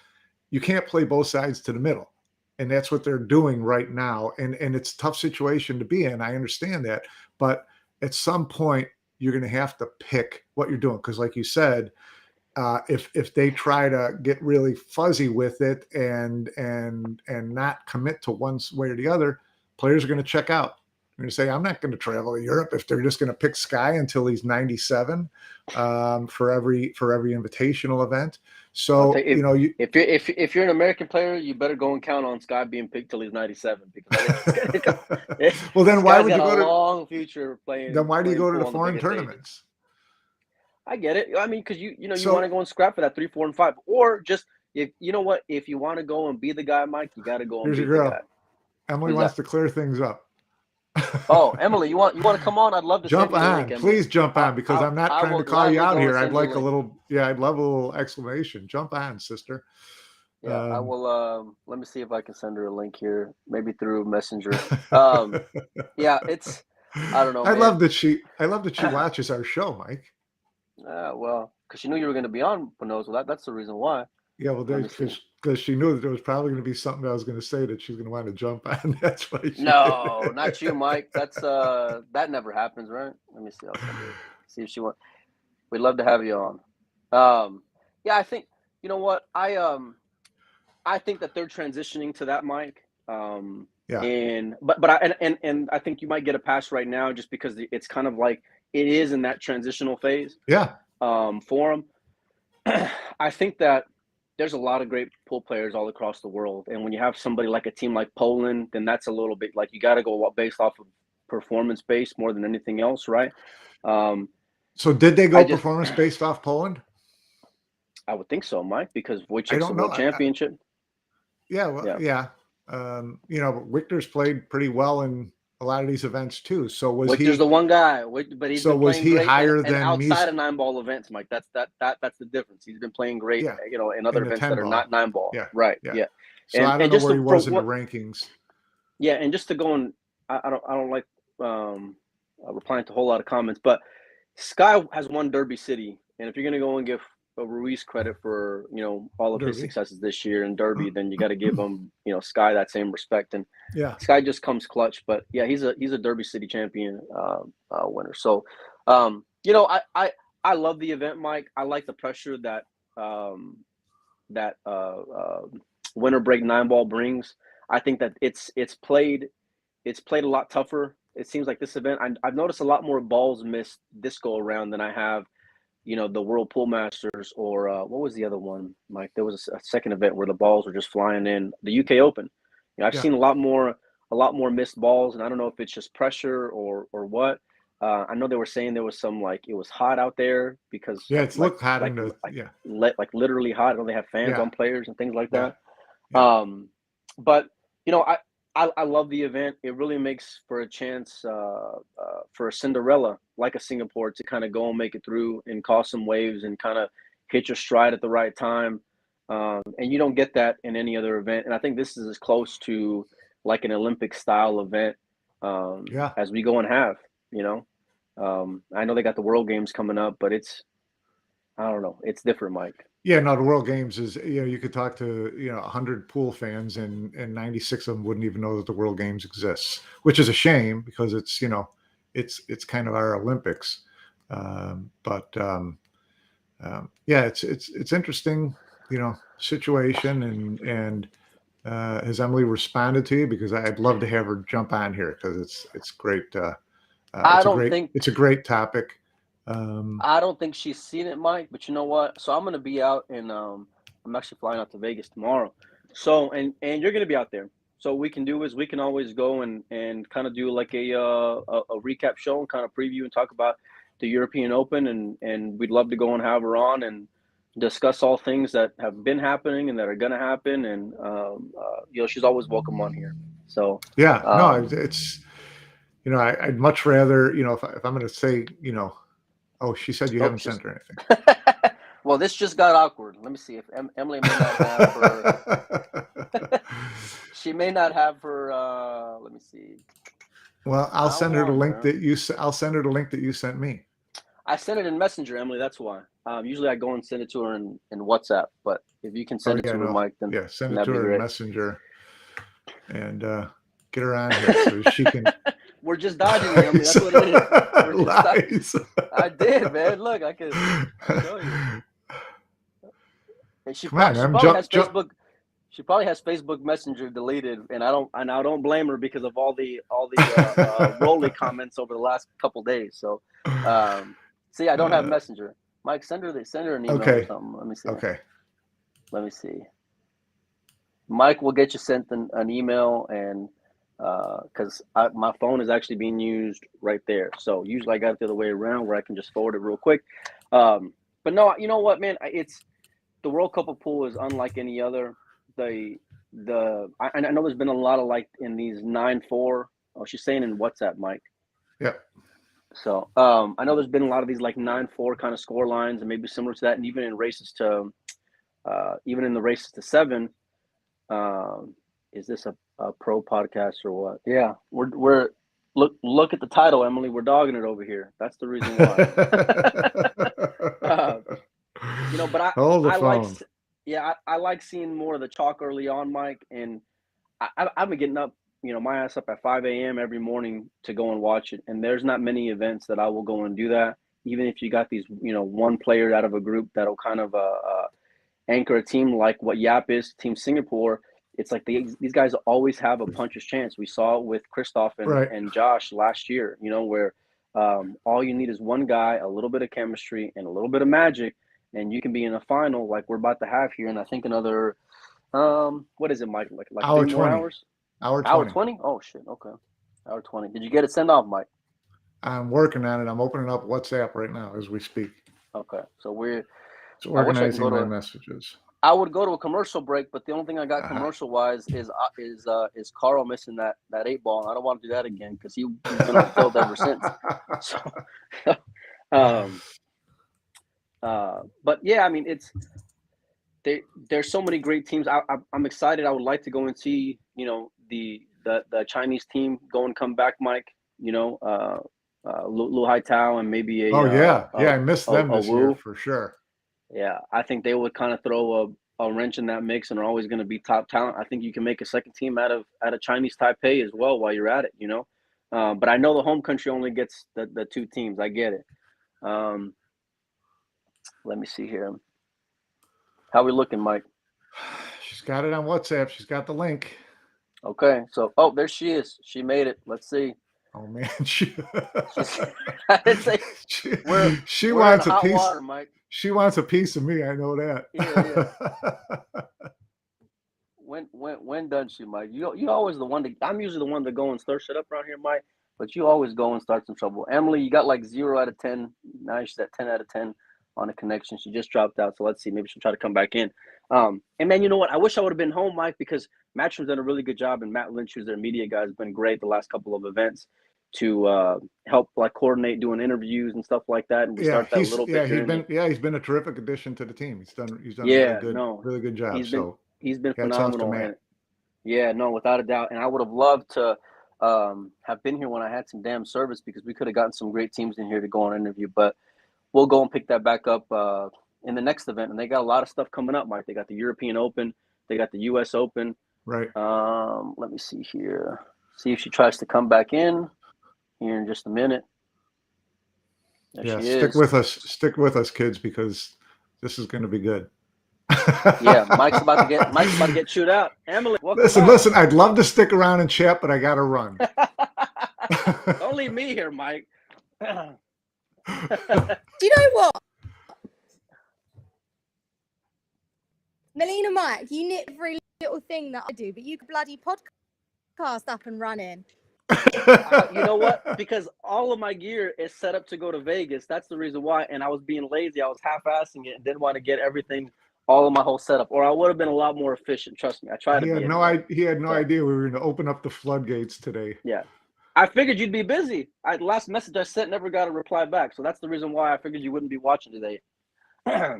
you can't play both sides to the middle. And that's what they're doing right now. And it's a tough situation to be in. I understand that. But at some point, you're going to have to pick what you're doing. Because like you said, if they try to get really fuzzy with it and not commit to one way or the other, players are going to check out. They're going to say, I'm not going to travel to Europe if they're just going to pick Sky until he's 97 for every invitational event. So if you're an American player, you better go and count on Sky being picked till he's 97 because well, then why would you go to a long future playing? Then why do you go to the foreign tournaments? Stages. I get it. I mean, because you want to go and scrap for that 3, 4, and 5, or just if you know what, if you want to go and be the guy, Mike, you got to go and be the guy. Emily wants to clear things up. Oh, Emily, you want to come on? I'd love to jump on. Please jump on because I'm not trying to call you out here. I'd like a little. Yeah, I'd love a little exclamation. Jump on, sister. Yeah, I will. Let me see if I can send her a link here, maybe through Messenger. Yeah, it's. I don't know. I love that she watches our show, Mike. Well, because she knew you were going to be on Panoz. Well, that's the reason why. Yeah, well, because she knew that there was probably going to be something I was going to say that she's going to want to jump on. That's why. No, not you, Mike. That's that never happens, right? Let me see. I'll see if she wants. We'd love to have you on. Yeah, I think you know what I think that they're transitioning to that, Mike. Yeah. And I think you might get a pass right now just because it's kind of like it is in that transitional phase. Yeah. For them, I think that there's a lot of great pool players all across the world, and when you have somebody like a team like Poland, then that's a little bit like you got to go based off of performance based more than anything else, right? So did they go performance based off Poland? I would think so, Mike, because Wojciech's the world championship. Yeah, well, yeah. Victor's played pretty well in a lot of these events too. So Victor's the one guy, but he's been playing great higher than outside of 9-ball events, Mike? That's the difference. He's been playing great, in other events that are not 9-ball. Yeah, right. Yeah. So I don't know where he was in the rankings. Yeah, and just to go and I don't like replying to a whole lot of comments, but Sky has won Derby City, and if you're gonna go and give Ruiz credit for all of his successes this year in Derby, then you got to give him Sky that same respect. And Sky just comes clutch, but yeah, he's a Derby City champion winner. So I love the event, Mike. I like the pressure that winter break 9-ball brings. I think that it's played a lot tougher. It seems like this event I've noticed a lot more balls missed this go around than I have the World Pool Masters or what was the other one, Mike? There was a second event where the balls were just flying in, the UK Open. I've seen a lot more missed balls, and I don't know if it's just pressure or what. I know they were saying there was some it was hot out there because it's looked hot literally hot. I know they have fans on players and things like that. Yeah. But I love the event. It really makes for a chance for a Cinderella like a Singapore to kind of go and make it through and cause some waves and kind of hit your stride at the right time. And you don't get that in any other event. And I think this is as close to like an Olympic style event as we go and have, I know they got the World Games coming up, but I don't know. It's different, Mike. Yeah, no, the World Games is, you could talk to, 100 pool fans and 96 of them wouldn't even know that the World Games exists, which is a shame because it's, it's kind of our Olympics. It's interesting, situation and has Emily responded to you? Because I'd love to have her jump on here because it's great. It's a great topic. I don't think she's seen it, Mike, but you know what? So I'm going to be out and I'm actually flying out to Vegas tomorrow. So, and you're going to be out there. So what we can do is we can always go and kind of do like a recap show and kind of preview and talk about the European Open. And we'd love to go and have her on and discuss all things that have been happening and that are going to happen. And, she's always welcome on here. So, it's, I'd much rather, if I'm going to say, oh, she said you haven't sent her anything. Well, this just got awkward. Let me see if Emily may not have her. She may not have her. Let me see. Well, I'll send her the link her. that you. I'll send her the link that you sent me. I sent it in Messenger, Emily. That's why. Usually I go and send it to her in WhatsApp. But if you can send it to her, Mike, then send it that'd to be her in great. Messenger, and get her on here so she can. We're just dodging you, Emily. That's what it is. We're just I did, man. Look, I can show you. And she probably has Facebook. She probably has Facebook Messenger deleted, and I don't blame her because of all the Rolly comments over the last couple days. So, see, I don't have Messenger. Mike, send her an email or something. Let me see. Okay. Let me see. Mike will get you sent an email, and because my phone is actually being used right there. So usually I got it the other way around where I can just forward it real quick. But no, you know what, man? It's the World Cup of Pool is unlike any other. I know there's been a lot of like in these 9-4. Oh, she's saying in WhatsApp, Mike. Yeah. So I know there's been a lot of these like 9-4 kind of score lines, and maybe similar to that, and even in the races to 7. Is this a pro podcast or what? Yeah, we're look at the title, Emily. We're dogging it over here. That's the reason why. But I like seeing more of the chalk early on, Mike. And I've been getting up, my ass up at 5 a.m. every morning to go and watch it. And there's not many events that I will go and do that. Even if you got these, one player out of a group that'll kind of anchor a team like what Yap is, Team Singapore. It's like these guys always have a puncher's chance. We saw it with Christoph and Josh last year, where all you need is one guy, a little bit of chemistry, and a little bit of magic, and you can be in a final like we're about to have here. And I think another, what is it, Mike? Like hour 3 more 20. hours? Hour 20? Oh, shit. Okay. Hour 20. Did you get it sent off, Mike? I'm working on it. I'm opening up WhatsApp right now as we speak. Okay. So we're organizing my messages. I would go to a commercial break, but the only thing I got commercial wise is Carl missing that 8 ball. I don't want to do that again because he's been on field ever since. So, but yeah, I mean there's so many great teams. I'm excited. I would like to go and see the Chinese team go and come back, Mike. Lu Haitao and maybe I missed them this year for sure. Yeah, I think they would kind of throw a wrench in that mix and are always going to be top talent. I think you can make a second team out of Chinese Taipei as well while you're at it, But I know the home country only gets the 2 teams. I get it. Let me see here. How we looking, Mike? She's got it on WhatsApp. She's got the link. Okay, so there she is. She made it. Let's see. Oh man, I didn't say she wants a piece. Water, Mike. She wants a piece of me. I know that. Yeah. When done she, Mike? You always the one to. I'm usually the one to go and stir shit up around here, Mike. But you always go and start some trouble. Emily, you got like 0 out of 10. Now she's at 10 out of 10 on a connection. She just dropped out, so let's see. Maybe she'll try to come back in. And man, you know what? I wish I would have been home, Mike, because Matchroom's done a really good job, and Matt Lynch, who's their media guy, has been great the last couple of events to help like coordinate doing interviews and stuff like that. And we start that a little bit. He's been a terrific addition to the team. He's done a really good job. He's been phenomenal. And, without a doubt. And I would have loved to have been here when I had some damn service because we could have gotten some great teams in here to go on interview. But we'll go and pick that back up in the next event. And they got a lot of stuff coming up, Mike. They got the European Open. They got the U.S. Open. Right. Let me see here. See if she tries to come back in here in just a minute. Stick with us, kids, because this is going to be good. Yeah, Mike's about to get chewed out. Emily, listen. I'd love to stick around and chat, but I got to run. Don't leave me here, Mike. Do you know what? Melina, Mike, you knit every little thing that I do, but you bloody podcast up and running. You know what? Because all of my gear is set up to go to Vegas. That's the reason why. And I was being lazy. I was half-assing it and didn't want to get everything, all of my whole setup. Or I would have been a lot more efficient. Trust me. I tried to be. He had no idea we were going to open up the floodgates today. Yeah. I figured you'd be busy. The last message I sent never got a reply back. So that's the reason why I figured you wouldn't be watching today. But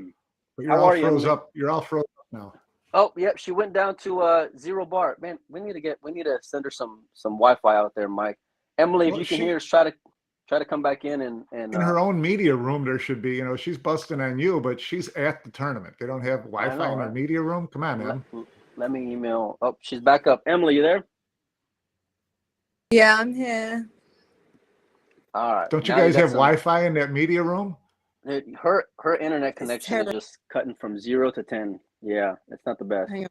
you're all froze up. You're all froze up now. Oh, yep, she went down to 0 bar. Man, we need to send her some Wi-Fi out there, Mike. Emily, if Well, you can hear us, try to come back in and in her own media room, there should be, she's busting on you, but she's at the tournament. They don't have I Wi-Fi know, in their right? media room. Come on, Let, man. let me email. Oh, she's back up. Emily, you there? Yeah, I'm here. All right. Don't you Now you guys got have some. Wi-Fi in that media room? Her internet It's connection is terrible. just cutting from 0 to 10. Yeah, it's not the best. Hang on.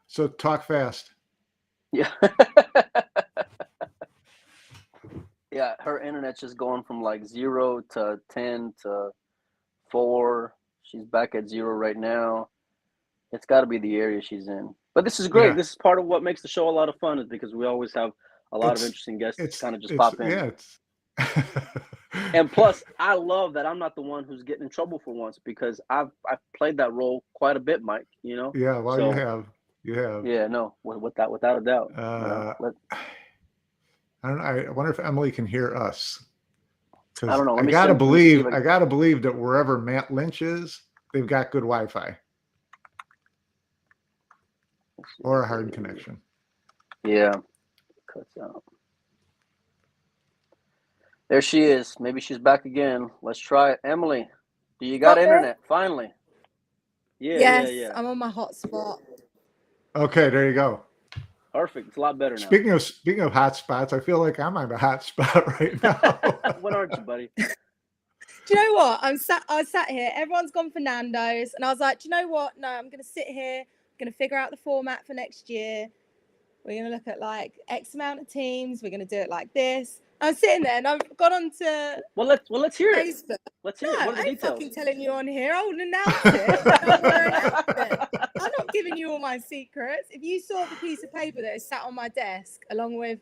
So talk fast. Yeah. Yeah, her internet's just going from like 0 to 10 to 4. She's back at 0 right now. It's got to be the area she's in. But this is great. Yeah, This is part of what makes the show a lot of fun, is because we always have a lot of it's interesting guests it's kind of just it's pop in. yeah, it's And plus, I love that I'm not the one who's getting in trouble for once, because I've played that role quite a bit, Mike. yeah. Well, you So have. yeah, no, without a doubt. Uh, I don't know. I wonder if Emily can hear us, I because don't know. I Let me gotta see if believe that wherever Matt Lynch is, they've got good Wi-Fi or a hard connection. Yeah, cuts out. There she is. Maybe she's back again. Let's try it. Emily, do you got Got me? internet? Finally. Yes, Yeah. I'm on my hotspot. Okay, there you go. Perfect. It's a lot better now. Speaking of hot spots, I feel like I'm on a hot spot right now. What aren't you, buddy? Do you know what? I was sat here. Everyone's gone for Nando's, and I was like, do you know what? No, I'm gonna sit here. I'm gonna figure out the format for next year. We're gonna look at like X amount of teams. We're gonna do it like this. I'm sitting there, and I've got onto Well, let's hear it. Facebook. Let's No, hear it. What are I the ain't details? fucking telling you on here. I will announce it. I'm not giving you all my secrets. If you saw the piece of paper that is sat on my desk, along with,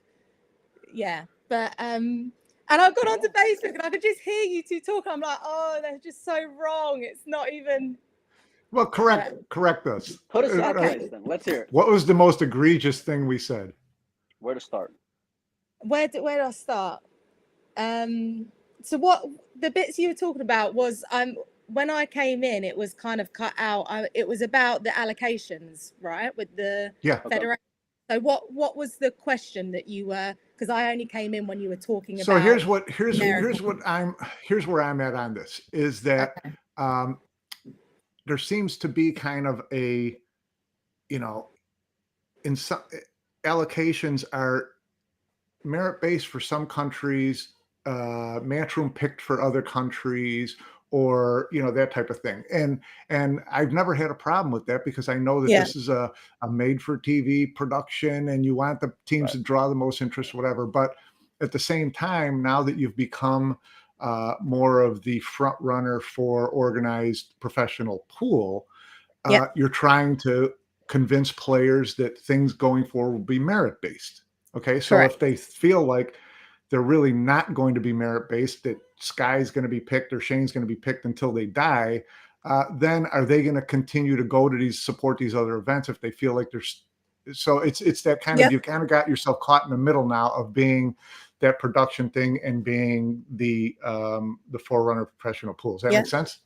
but and I've gone onto Facebook and I could just hear you two talk. I'm like, oh, they're just so wrong. It's not even. Well, correct us. Put us in place then. Let's hear it. What was the most egregious thing we said? Where to start? Where do I start? So what the bits you were talking about was when I came in, it was kind of cut out. It was about the allocations, right, with the federation. So what was the question that you were? Because I only came in when you were talking about. So here's where I'm at on this, is that there seems to be kind of a, in some allocations are merit-based for some countries, matchroom picked for other countries, or that type of thing. And I've never had a problem with that, because I know that this is a made for TV production, and you want the teams to draw the most interest, whatever. But at the same time, now that you've become more of the front runner for organized professional pool, you're trying to convince players that things going forward will be merit-based. Okay, so if they feel like they're really not going to be merit-based, that Sky's going to be picked or Shane's going to be picked until they die, then are they going to continue to go to support these other events if they feel like there's, so it's that kind of, you've kind of got yourself caught in the middle now of being that production thing and being the forerunner of professional pools. Does that make sense?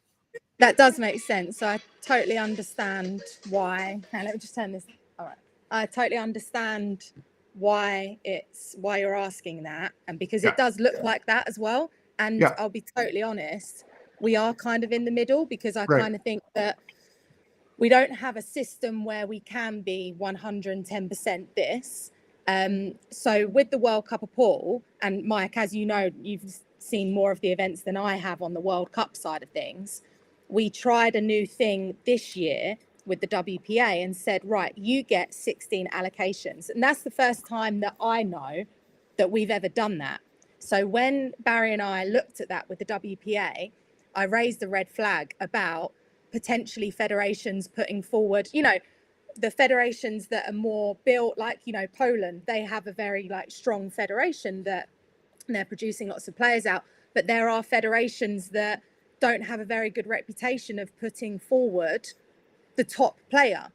That does make sense. So I totally understand why. Now let me just turn this. All right. I totally understand why you're asking that, and because it does look like that as well. And I'll be totally honest, we are kind of in the middle, because I kind of think that we don't have a system where we can be 110% this. So with the World Cup of Pool, and Mike, as you know, you've seen more of the events than I have on the World Cup side of things. We tried a new thing this year with the WPA and said, right, you get 16 allocations. And that's the first time that I know that we've ever done that. So when Barry and I looked at that with the WPA, I raised a red flag about potentially federations putting forward, the federations that are more built, like, Poland, they have a very strong federation that they're producing lots of players out. But there are federations that don't have a very good reputation of putting forward the top player,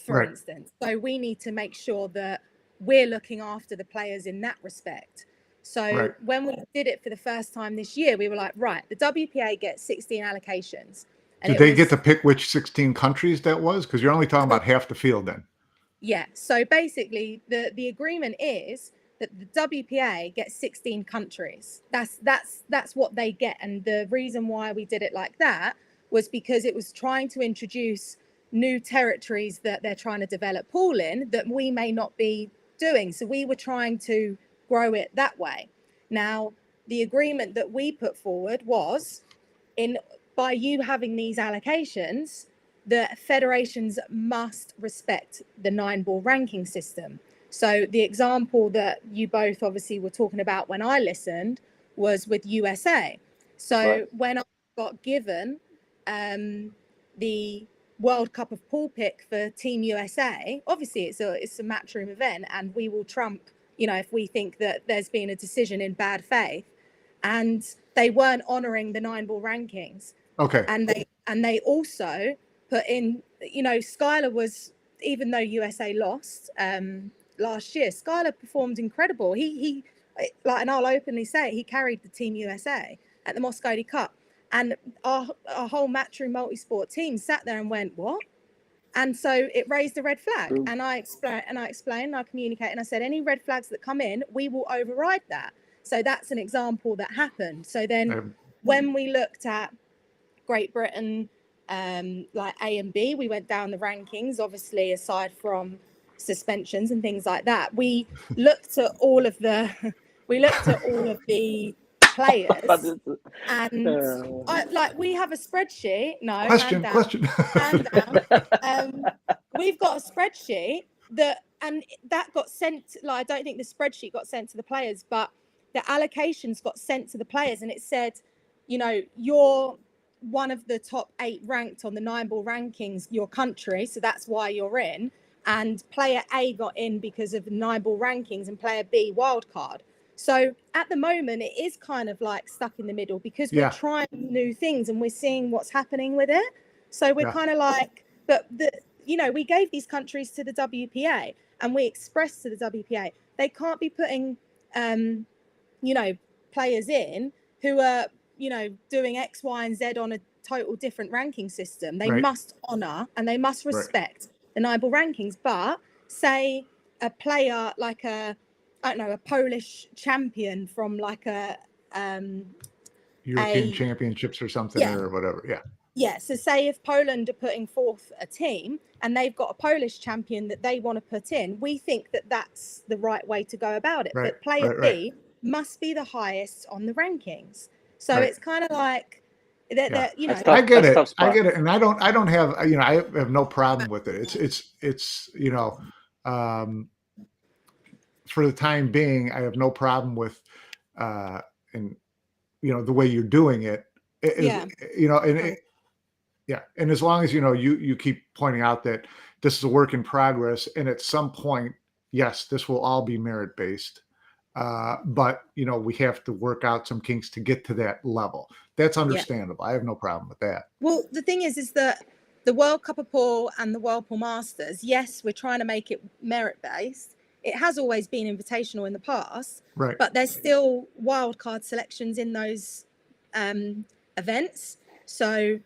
for instance. So we need to make sure that we're looking after the players in that respect. So when we did it for the first time this year, we were like, right, the WPA gets 16 allocations. And Did they get to pick which 16 countries that was? Because you're only talking about half the field then. Yeah. So basically, the agreement is that the WPA gets 16 countries. That's what they get. And the reason why we did it like that was because it was trying to introduce new territories that they're trying to develop pool in that we may not be doing. So we were trying to grow it that way. Now, the agreement that we put forward was by you having these allocations, the federations must respect the 9-ball ranking system. So the example that you both obviously were talking about when I listened was with USA. So when I got given the World Cup of Pool pick for Team USA, obviously it's a matchroom event, and we will trump, if we think that there's been a decision in bad faith, and they weren't honoring the 9-ball rankings. Okay. And they also put in, Skylar was, even though USA lost last year, Skylar performed incredible. He and I'll openly say, he carried the Team USA at the Mosconi Cup. And our whole Matchroom Multisport team sat there and went, what? And so it raised a red flag. And I explained, I communicated, and I said, any red flags that come in, we will override that. So that's an example that happened. So then when we looked at Great Britain, like A and B, we went down the rankings, obviously, aside from suspensions and things like that. We looked at all of the players, and we have a spreadsheet. No, question. Hand down. We've got a spreadsheet that got sent. I don't think the spreadsheet got sent to the players, but the allocations got sent to the players, and it said, you're one of the top 8 ranked on the 9-ball rankings, your country, so that's why you're in. And player A got in because of the 9-ball rankings, and player B wildcard. So at the moment, it is kind of like stuck in the middle, because we're trying new things and we're seeing what's happening with it. So we're kind of like, but we gave these countries to the WPA, and we expressed to the WPA, they can't be putting, players in who are, doing X, Y, and Z on a total different ranking system. They must honor and they must respect the 9-ball rankings. But say a player like a Polish champion from like a European Championships or something, or whatever. Yeah. So say if Poland are putting forth a team and they've got a Polish champion that they want to put in, we think that that's the right way to go about it. But player B must be the highest on the rankings. So it's kind of like that. I get it, and I don't have, I have no problem with it. It's for the time being, I have no problem with, the way you're doing it. And as long as you keep pointing out that this is a work in progress, and at some point, yes, this will all be merit based. But we have to work out some kinks to get to that level. That's understandable. I have no problem with that. Well, the thing is that the World Cup of Pool and the World Pool Masters, yes, we're trying to make it merit based. It has always been invitational in the past, but there's still wildcard selections in those events. So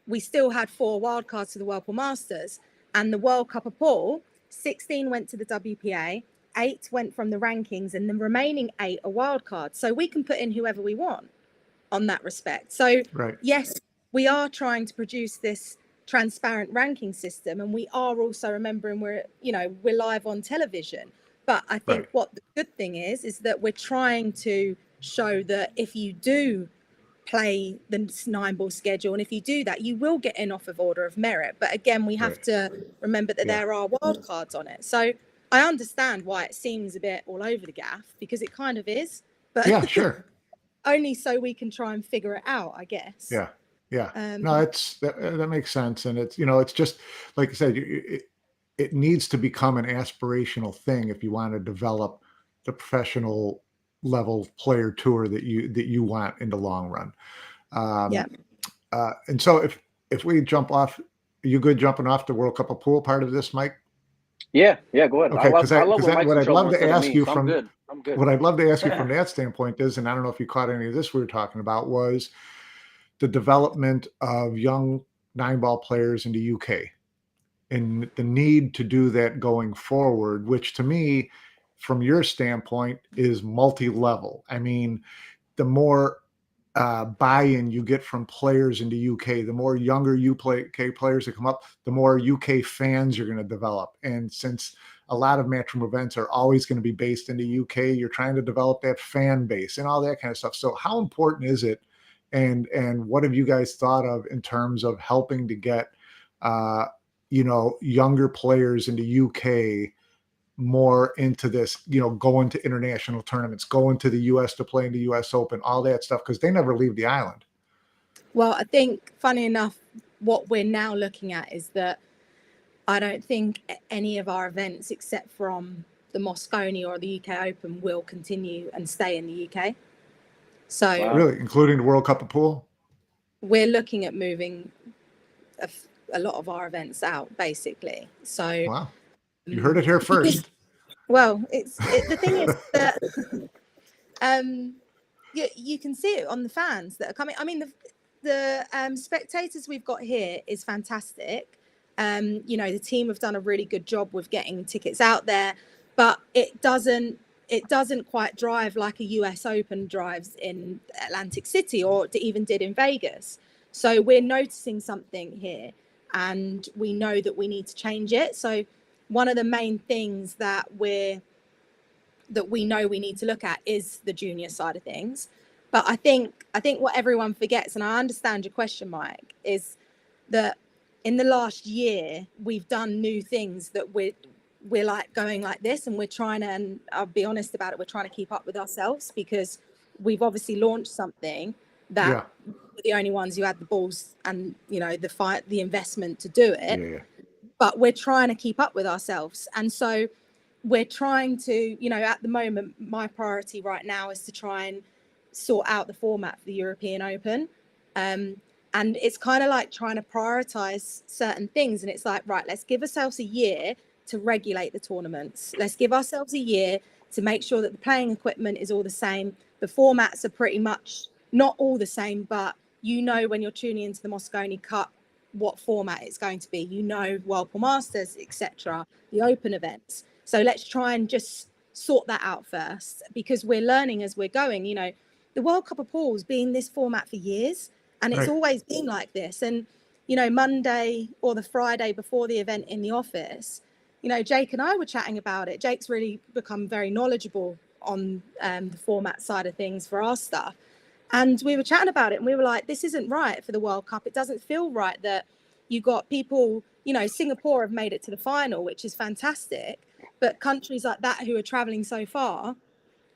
we still had 4 wildcards to the World Pool Masters, and the World Cup of Pool, 16 went to the WPA. 8 went from the rankings, and the remaining 8 are wildcards. So we can put in whoever we want on that respect. So yes, we are trying to produce this transparent ranking system, and we are also remembering we're live on television. But I think what the good thing is that we're trying to show that if you do play the 9-ball schedule, and if you do that, you will get in off of order of merit. But again, we have to remember that there are wildcards on it. So I understand why it seems a bit all over the gaff, because it kind of is, but only so we can try and figure it out, I guess. No, that makes sense. And it's, it's just, like I said, it needs to become an aspirational thing if you want to develop the professional level player tour that you want in the long run. And so if we jump off, are you good jumping off the World Cup of Pool part of this, Mike? Yeah, go ahead. Okay, because what I'd love to ask you from I'm good. What I'd love to ask you from that standpoint is, and I don't know if you caught any of this we were talking about, was the development of young 9-ball players into UK, and the need to do that going forward, which to me, from your standpoint, is multi-level. I mean, the more buy-in you get from players into UK, the more younger UK players that come up, the more UK fans you're going to develop. And since a lot of Matchroom events are always going to be based in the UK, you're trying to develop that fan base and all that kind of stuff. So how important is it? And what have you guys thought of in terms of helping to get, younger players into UK more into this, going to international tournaments, going to the US to play in the US Open, all that stuff, because they never leave the island. Well, I think, funny enough, what we're now looking at is that I don't think any of our events, except from the Moscone or the UK Open, will continue and stay in the UK. So Wow. Really, including the World Cup of Pool? We're looking at moving a lot of our events out, basically. So wow, you heard it here first. Well, the thing is that you can see it on the fans that are coming. I mean, the spectators we've got here is fantastic. The team have done a really good job with getting tickets out there, but it doesn't quite drive like a US Open drives in Atlantic City, or even did in Vegas. So we're noticing something here, and we know that we need to change it. So one of the main things that we know we need to look at is the junior side of things. But I think what everyone forgets, and I understand your question, Mike, is that in the last year we've done new things that we're like going like this, and we're trying to, and I'll be honest about it, we're trying to keep up with ourselves, because we've obviously launched something that we're the only ones who had the balls and the investment to do it. But we're trying to keep up with ourselves. And so we're trying to, at the moment, my priority right now is to try and sort out the format for the European Open. And it's kind of like trying to prioritize certain things. And it's like, right, let's give ourselves a year to regulate the tournaments. Let's give ourselves a year to make sure that the playing equipment is all the same. The formats are pretty much not all the same, but when you're tuning into the Moscone Cup, what format it's going to be, Whirlpool Masters, etc., the open events. So let's try and just sort that out first, because we're learning as we're going. The World Cup of Pool's been this format for years, and it's always been like this. And Monday or the Friday before the event in the office, Jake and I were chatting about it. Jake's really become very knowledgeable on the format side of things for our stuff. And we were chatting about it, and we were like, this isn't right for the World Cup. It doesn't feel right that you got people, Singapore have made it to the final, which is fantastic. But countries like that who are traveling so far,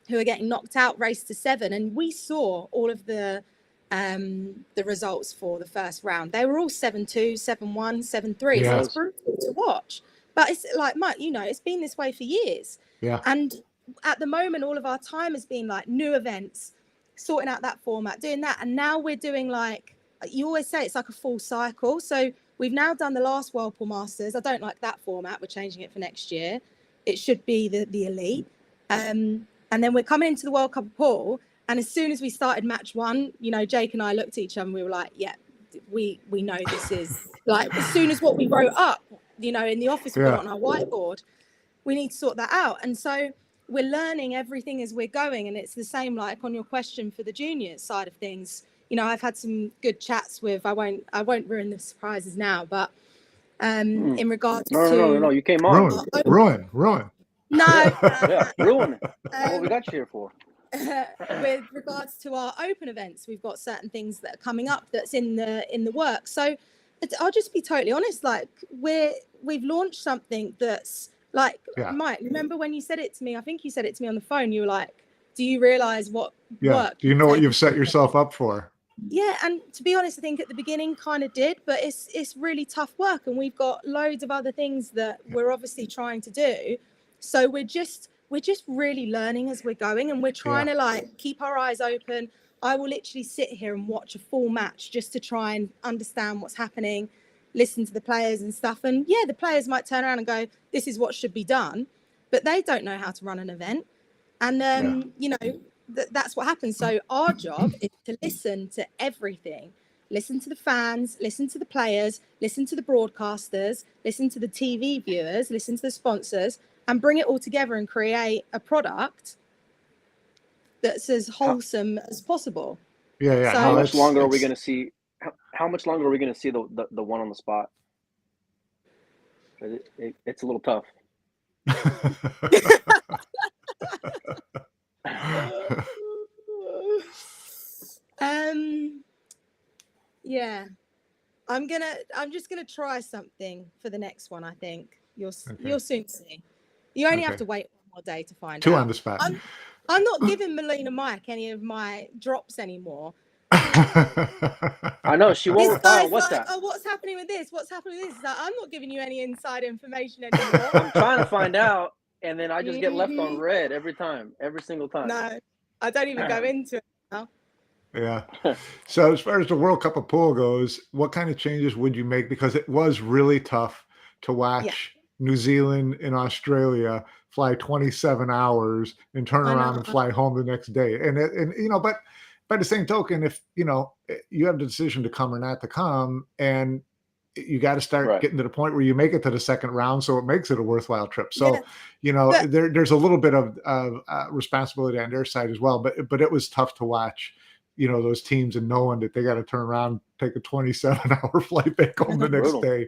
who are getting knocked out, race to 7. And we saw all of the results for the first round. They were all 7-2, 7-1, 7-3. Yeah. So it's brutal to watch. But it's like, Mike, it's been this way for years. Yeah. And at the moment, all of our time has been like new events, sorting out that format, doing that. And now we're doing, like you always say, it's like a full cycle. So we've now done the last Whirlpool Masters. I don't like that format. We're changing it for next year. It should be the elite. And then we're coming into the World Cup of Pool. And as soon as we started match 1, Jake and I looked at each other and we were like, yeah, we know this is like, as soon as what we wrote up, in the office, we put it on our whiteboard, we need to sort that out. And so we're learning everything as we're going. And it's the same, like on your question for the juniors side of things. I've had some good chats with, I won't ruin the surprises now, but in regards to... No, you came on. Ruin. No. Yeah, ruin it. What we got you here for? With regards to our open events, we've got certain things that are coming up that's in the works. So I'll just be totally honest, like we've launched something that's like, Mike, remember when you said it to me? I think you said it to me on the phone. You were like, do you realize what work? Do you know what you've set yourself up for? Yeah, and to be honest, I think at the beginning kind of did, but it's really tough work, and we've got loads of other things that we're obviously trying to do. So we're just really learning as we're going, and we're trying to like keep our eyes open. I will literally sit here and watch a full match just to try and understand what's happening, listen to the players and stuff. And yeah, the players might turn around and go, this is what should be done, but they don't know how to run an event. And that's what happens. So our job is to listen to everything, listen to the fans, listen to the players, listen to the broadcasters, listen to the TV viewers, listen to the sponsors, and bring it all together and create a product that's as wholesome as possible. Yeah. So, how much longer are we going to see? How much longer are we going to see the one on the spot? It's a little tough. Yeah, I'm just gonna try something for the next one. I think you'll soon see. You only have to wait one more day to find out. 2 on the spot. I'm not giving Melina Mike any of my drops anymore. I know she won't reply on WhatsApp. Like, oh, what's happening with this? What's happening with this? Like, I'm not giving you any inside information anymore. I'm trying to find out, and then I just get left on red every single time. No, I don't even go into it now. Yeah. So as far as the World Cup of Pool goes, what kind of changes would you make? Because it was really tough to watch New Zealand and Australia fly 27 hours and turn around and fly home the next day. And but by the same token, if you have the decision to come or not to come, and you got to start getting to the point where you make it to the second round, so it makes it a worthwhile trip. So there's a little bit of responsibility on their side as well. But it was tough to watch, those teams and knowing that they got to turn around, take a 27-hour flight back home the next day.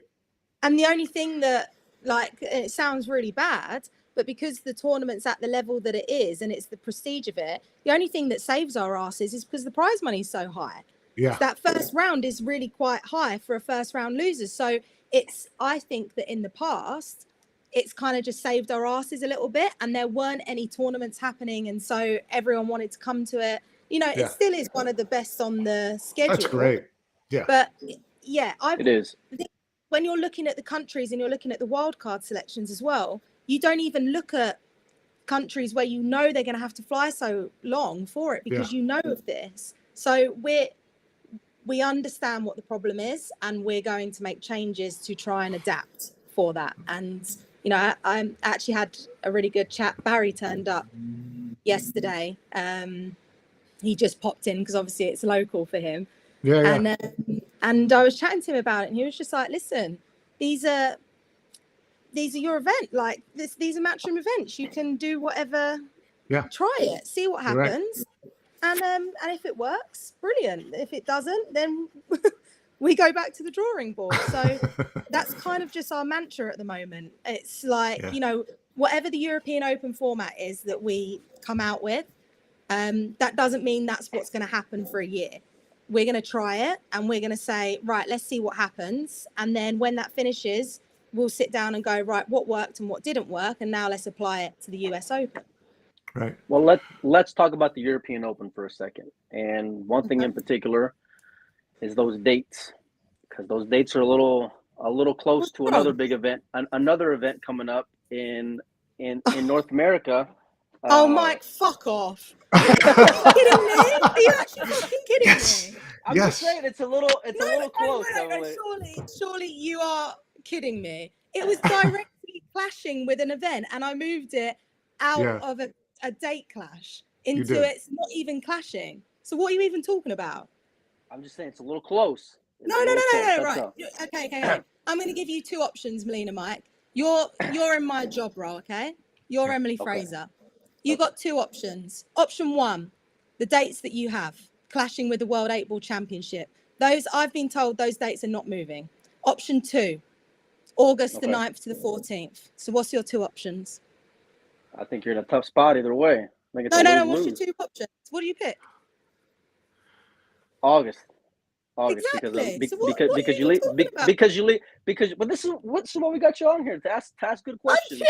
And the only thing that, it sounds really bad, but because the tournament's at the level that it is and it's the prestige of it, the only thing that saves our asses is because the prize money is so high. Yeah. So that first round is really quite high for a first round loser. So I think that in the past, it's kind of just saved our asses a little bit, and there weren't any tournaments happening. And so everyone wanted to come to it. It still is one of the best on the schedule. That's great. Yeah. But it is. When you're looking at the countries and you're looking at the wildcard selections as well, you don't even look at countries where they're going to have to fly so long for it because you know of this. So we understand what the problem is, and we're going to make changes to try and adapt for that. And, I actually had a really good chat. Barry turned up yesterday. He just popped in because obviously it's local for him. Yeah. And I was chatting to him about it, and he was just like, listen, these are your event. Like these are matchroom events. You can do whatever. Yeah. Try it. See what happens. Right. And if it works, brilliant. If it doesn't, then we go back to the drawing board. So that's kind of just our mantra at the moment. It's like, whatever the European Open format is that we come out with, that doesn't mean that's what's going to happen for a year. We're going to try it, and we're going to say, right, let's see what happens. And then when that finishes, we'll sit down and go, right, what worked and what didn't work, and now let's apply it to the US Open. Right. Well, let's talk about the European Open for a second. And one thing in particular is those dates, because those dates are a little close to another big event, another event coming up in North America. Oh, Mike, fuck off. Are you kidding me? Are you actually fucking kidding me? I'm just saying it's a little close. Surely you are kidding me. It was directly clashing with an event, and I moved it out of a date clash into it's not even clashing. So what are you even talking about? I'm just saying it's a little close. No, right. Okay. I'm going to give you two options, Melina Mike. You're in my job role, okay? You're Emily Fraser. You got two options. Option one, the dates that you have clashing with the World 8-Ball Championship. Those, I've been told those dates are not moving. Option two, August the 9th to the 14th. So what's your two options? I think you're in a tough spot either way. No. What's your two options? What do you pick? August. Exactly. But this is what we got you on here to ask good questions.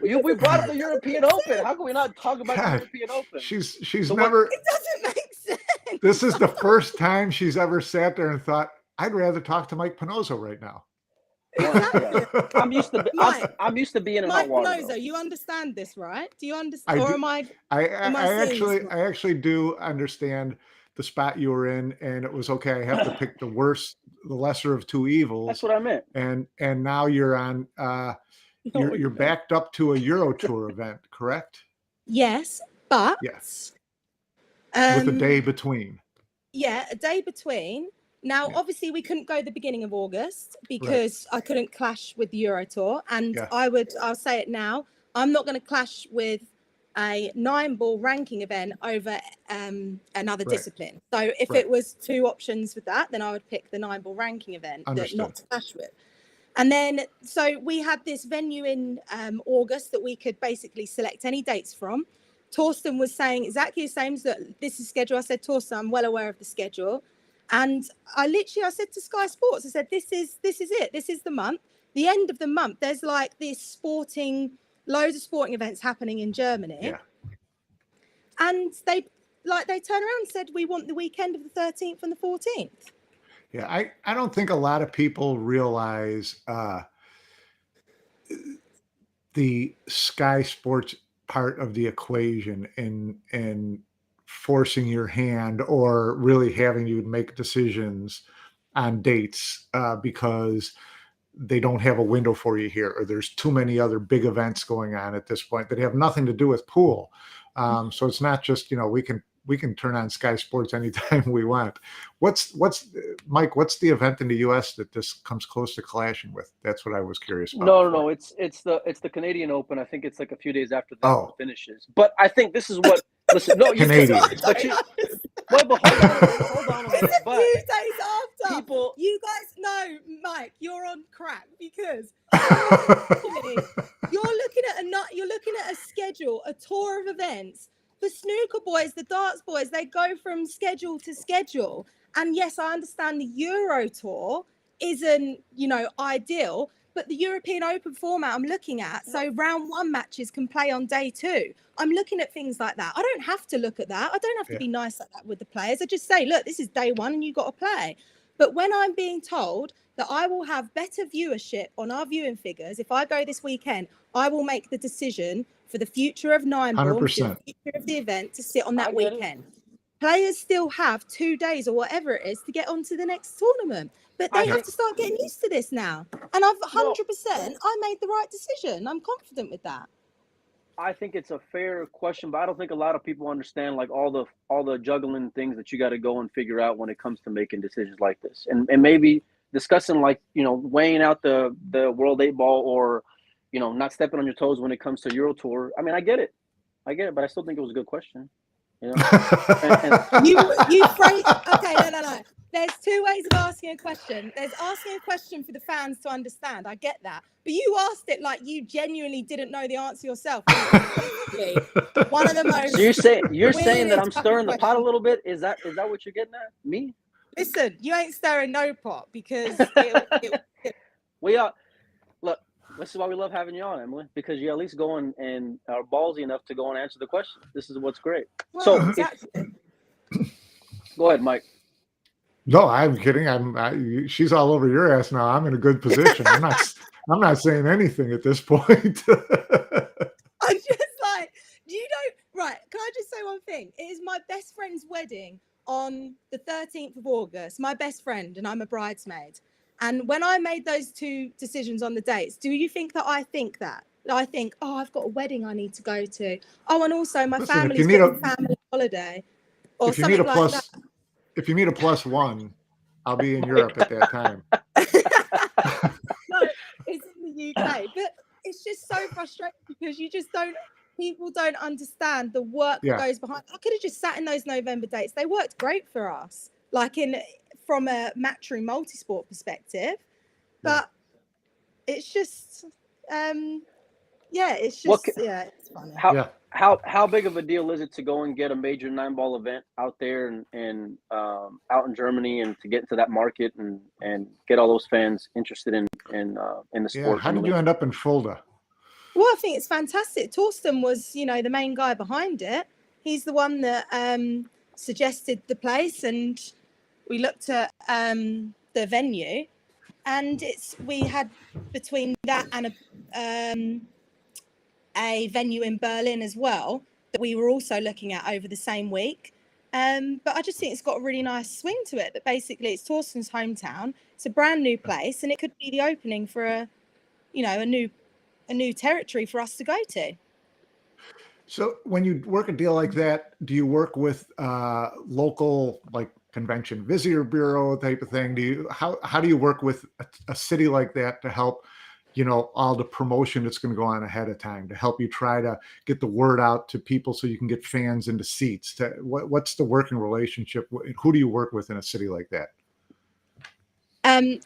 We brought up the European Open. How can we not talk about the European Open? She's never. It doesn't make sense. This is the first time she's ever sat there and thought, I'd rather talk to Mike Pinozzo right now. Exactly. I'm used to being in hot water. Mike Pinozzo, you understand this, right? Do you understand? I actually do understand the spot you were in, and it was okay. I have to pick the lesser of two evils. That's what I meant. And now you're on. You're backed up to a Euro Tour event, correct? Yes, but With a day between. Yeah, a day between. Now, obviously, we couldn't go the beginning of August because I couldn't clash with the Euro Tour. And I'll say it now, I'm not going to clash with a 9-ball ranking event over another discipline. So if it was 2 options with that, then I would pick the 9-ball ranking event that not to clash with. And then, so we had this venue in August that we could basically select any dates from. Torsten was saying exactly the same, that this is schedule. I said, Torsten, I'm well aware of the schedule. And I said to Sky Sports, I said, this is it. This is the month. The end of the month, there's like this loads of sporting events happening in Germany. Yeah. And they turned around and said, we want the weekend of the 13th and the 14th. Yeah, I don't think a lot of people realize the Sky Sports part of the equation in forcing your hand or really having you make decisions on dates because they don't have a window for you here, or there's too many other big events going on at this point that have nothing to do with pool. So it's not just, we can turn on Sky Sports anytime we want. What's Mike? What's the event in the U.S. that this comes close to clashing with? That's what I was curious about. No. It's the Canadian Open. I think it's like a few days after that finishes. But I think this is what. Listen, no, you Canadian. But hold on a minute. It's a few days after. People, you guys know, Mike, you're on crack because you're looking at a schedule, a tour of events. The snooker boys, the darts boys, they go from schedule to schedule. And yes, I understand the Euro Tour isn't, ideal, but the European Open format I'm looking at, so round 1 matches can play on day 2. I'm looking at things like that. I don't have to look at that. I don't have to be nice like that with the players. I just say, look, this is day 1 and you've got to play. But when I'm being told that I will have better viewership on our viewing figures, if I go this weekend, I will make the decision for the future of 9-ball, the future of the event, to sit on that weekend. Players still have 2 days or whatever it is to get on to the next tournament. But they have to start getting used to this now. And I've 100%, I made the right decision. I'm confident with that. I think it's a fair question, but I don't think a lot of people understand like all the juggling things that you got to go and figure out when it comes to making decisions like this. And maybe discussing like, weighing out the World 8-ball or, not stepping on your toes when it comes to Euro Tour. I mean, I get it, but I still think it was a good question. You phrase, okay, no. There's 2 ways of asking a question. There's asking a question for the fans to understand. I get that. But you asked it like you genuinely didn't know the answer yourself. One of the most. So you're saying that I'm stirring the pot a little bit? Is that what you're getting at? Me? Listen, you ain't stirring no pot because we are. Look, this is why we love having you on, Emily, because you at least go and are ballsy enough to go and answer the question. This is what's great. Well, so exactly. Go ahead, Mike. No, I'm kidding. She's all over your ass now. I'm in a good position. I'm not saying anything at this point. I'm just like, right, can I just say one thing? It is my best friend's wedding on the 13th of August, my best friend, and I'm a bridesmaid. And when I made those 2 decisions on the dates, do you think that I think that? I think, I've got a wedding I need to go to. Oh, and also my family's got a family holiday or something like that. If you need a +1, I'll be in Europe at that time. No, it's in the UK. But it's just so frustrating because people don't understand the work that goes behind. I could have just sat in those November dates. They worked great for us, like from a Matchroom multisport perspective. But it's just, it's just, it's funny. How big of a deal is it to go and get a major 9-ball event out there and out in Germany and to get into that market and get all those fans interested in the sport? How did you end up in Fulda? Well, I think it's fantastic. Torsten was, the main guy behind it. He's the one that suggested the place, and we looked at the venue, and we had between that and a venue in Berlin as well that we were also looking at over the same week. But I just think it's got a really nice swing to it. That basically it's Torsten's hometown. It's a brand new place, and it could be the opening for a new territory for us to go to. So when you work a deal like that, do you work with local like convention visitor bureau type of thing? How do you work with a city like that to help, all the promotion that's going to go on ahead of time to help you try to get the word out to people so you can get fans into seats? What's the working relationship? Who do you work with in a city like that?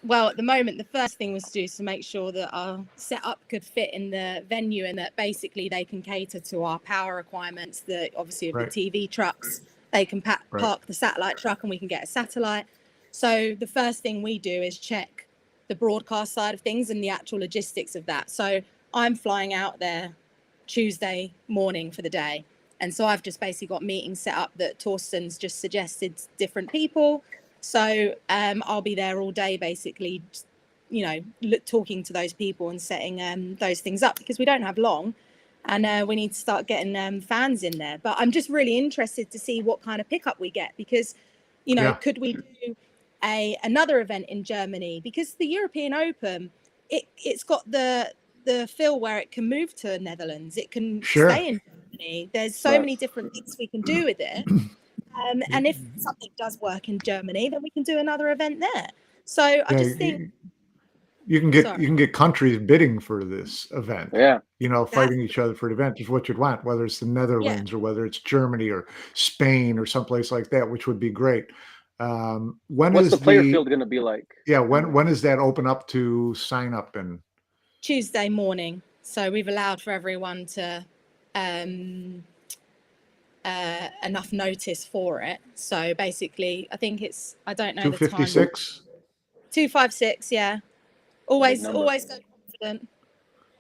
Well, at the moment, the first thing was to do is to make sure that our setup could fit in the venue and that basically they can cater to our power requirements. Obviously, of Right. the TV trucks, they can park the satellite truck and we can get a satellite. So the first thing we do is check the broadcast side of things and the actual logistics of that. So I'm flying out there Tuesday morning for the day. And so I've just basically got meetings set up that Torsten's just suggested different people. So I'll be there all day, basically, talking to those people and setting those things up because we don't have long and we need to start getting fans in there. But I'm just really interested to see what kind of pickup we get because, could we do another event in Germany? Because the European Open, it's got the feel where it can move to Netherlands. It can stay in Germany. There's so many different things we can do with it. And if something does work in Germany, then we can do another event there. So I just think you can get countries bidding for this event. Yeah. Fighting each other for the event is what you'd want, whether it's the Netherlands or whether it's Germany or Spain or someplace like that, which would be great. What's the player field going to be like? Yeah. When is that open up to sign up? And Tuesday morning. So we've allowed for everyone to enough notice for it. So basically, I think I don't know 256? 256, yeah. Always go confident.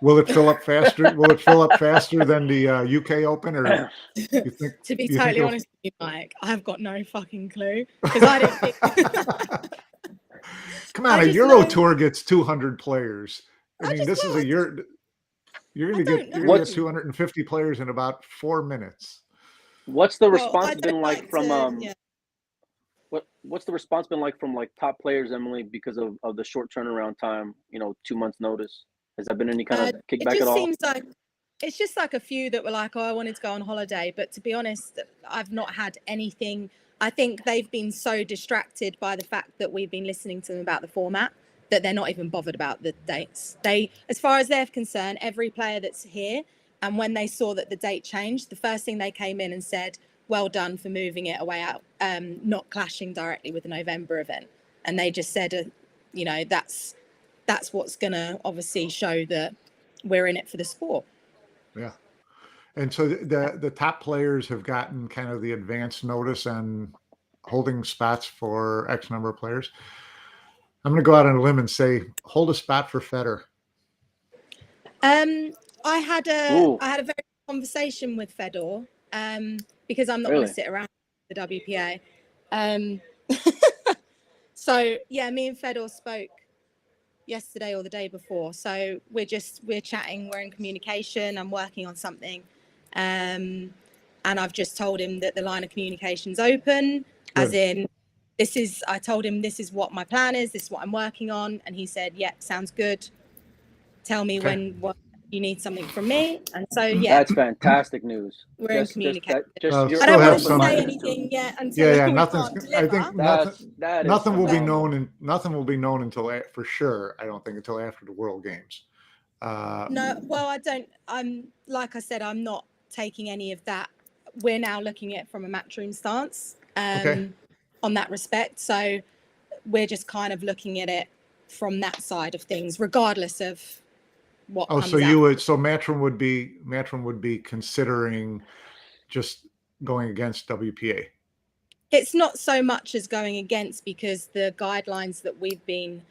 Will it fill up faster? Will it fill up faster than the UK Open, or you think? To be totally honest with you, Mike, I've got no fucking clue because I didn't think. Come on, a Euro Tour gets 200 players. I mean, this is a year. You're going to get 250 players in about 4 minutes. What's the response been like from what's the response been like from like top players, Emily, because of the short turnaround time, 2 months notice? Has there been any kind of kickback at all? Seems like it's just like a few that were like, oh, I wanted to go on holiday. But to be honest, I've not had anything. I think they've been so distracted by the fact that we've been listening to them about the format that they're not even bothered about the dates. As far as they're concerned, every player that's here, and when they saw that the date changed, the first thing they came in and said, well done for moving it away out, not clashing directly with the November event. And they just said, that's what's going to obviously show that we're in it for the sport. Yeah. And so the top players have gotten kind of the advance notice on holding spots for X number of players. I'm going to go out on a limb and say, hold a spot for Federer. I had a very conversation with Fedor because I'm not going to sit around the WPA. So yeah, me and Fedor spoke yesterday or the day before. So we're chatting, we're in communication. I'm working on something. And I've just told him that the line of communication's open, as in I told him this is what my plan is, this is what I'm working on. And he said, yeah, sounds good. Tell me when you need something from me. And so, yeah. That's fantastic news. We're in communication. I don't want to say anything yet until I think nothing will be known, and nothing will be known until for sure. I don't think until after the World Games. No, well, I don't. Like I said, I'm not taking any of that. We're now looking at it from a matchroom stance on that respect. So we're just kind of looking at it from that side of things, regardless of what comes so you would, so Matchroom would be considering just going against WPA. It's not so much as going against, because the guidelines that we've been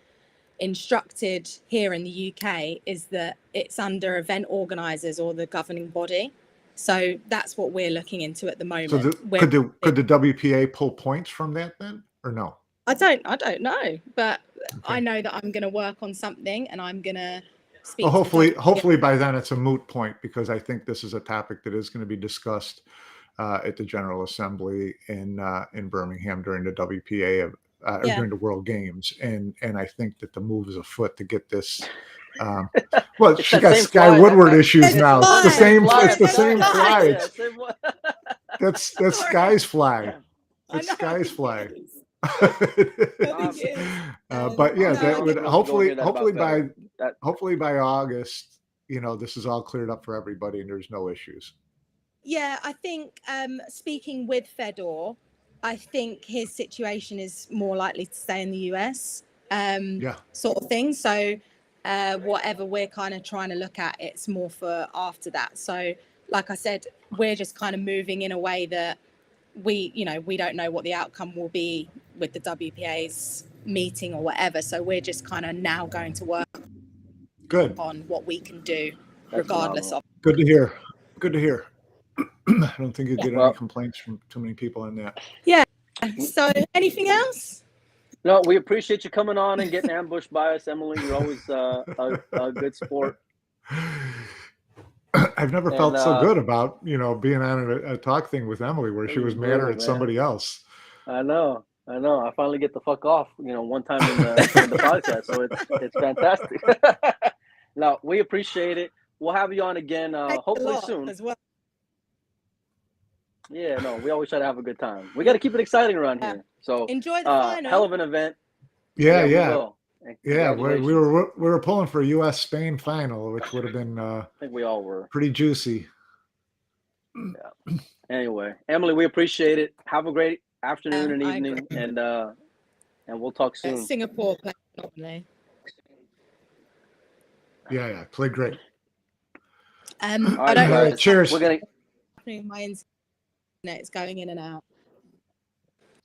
instructed here in the UK is that it's under event organisers or the governing body. So that's what we're looking into at the moment. So could the WPA pull points from that then, or no? I don't know, but I know that I'm going to work on something, and I'm going to speak. Well, hopefully by then it's a moot point, because I think this is a topic that is going to be discussed at the General Assembly in Birmingham during the WPA during the World Games, and I think that the move is afoot to get this Well, It's she that got same Sky fly. Woodward issues It's now. It's the fly. same. fly. It's the It's same fly. fly. Yeah, same one. That's Sorry. Sky's fly. I It's know, I Sky's think fly. it is. I think it is. But yeah, Honestly, that I'm would thrilled to go hear that about Federer. hopefully by August, this is all cleared up for everybody and there's no issues. Yeah, I think speaking with Fedor, I think his situation is more likely to stay in the US, sort of thing. So whatever we're kind of trying to look at, it's more for after that. So like I said, we're just kind of moving in a way that we don't know what the outcome will be with the WPA's meeting or whatever. So we're just kind of now going to work on what we can do regardless of. Good to hear. Good to hear. I don't think you get any complaints from too many people on that. Yeah. So anything else? No, we appreciate you coming on and getting ambushed by us, Emily. You're always a good sport. I've never felt so good about, being on a talk thing with Emily where she was madder at somebody else. I know. I finally get the fuck off, one time in the podcast. So it's fantastic. No, we appreciate it. We'll have you on again, hopefully soon. As well. Yeah, no, we always try to have a good time. We got to keep it exciting around here. So enjoy the final. Hell of an event. Yeah. We were pulling for a U.S. Spain final, which would have been I think we all were pretty juicy. Yeah. Anyway, Emily, we appreciate it. Have a great afternoon and evening, and we'll talk soon. Singapore played phenomenally. Yeah, played great. I don't know. Cheers. We're gonna. My internet's going in and out.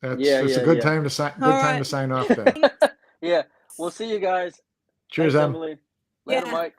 It's a good time to sign. Good time to sign off. Then. Yeah, we'll see you guys. Cheers, Thanks, Emily. Later, Mike.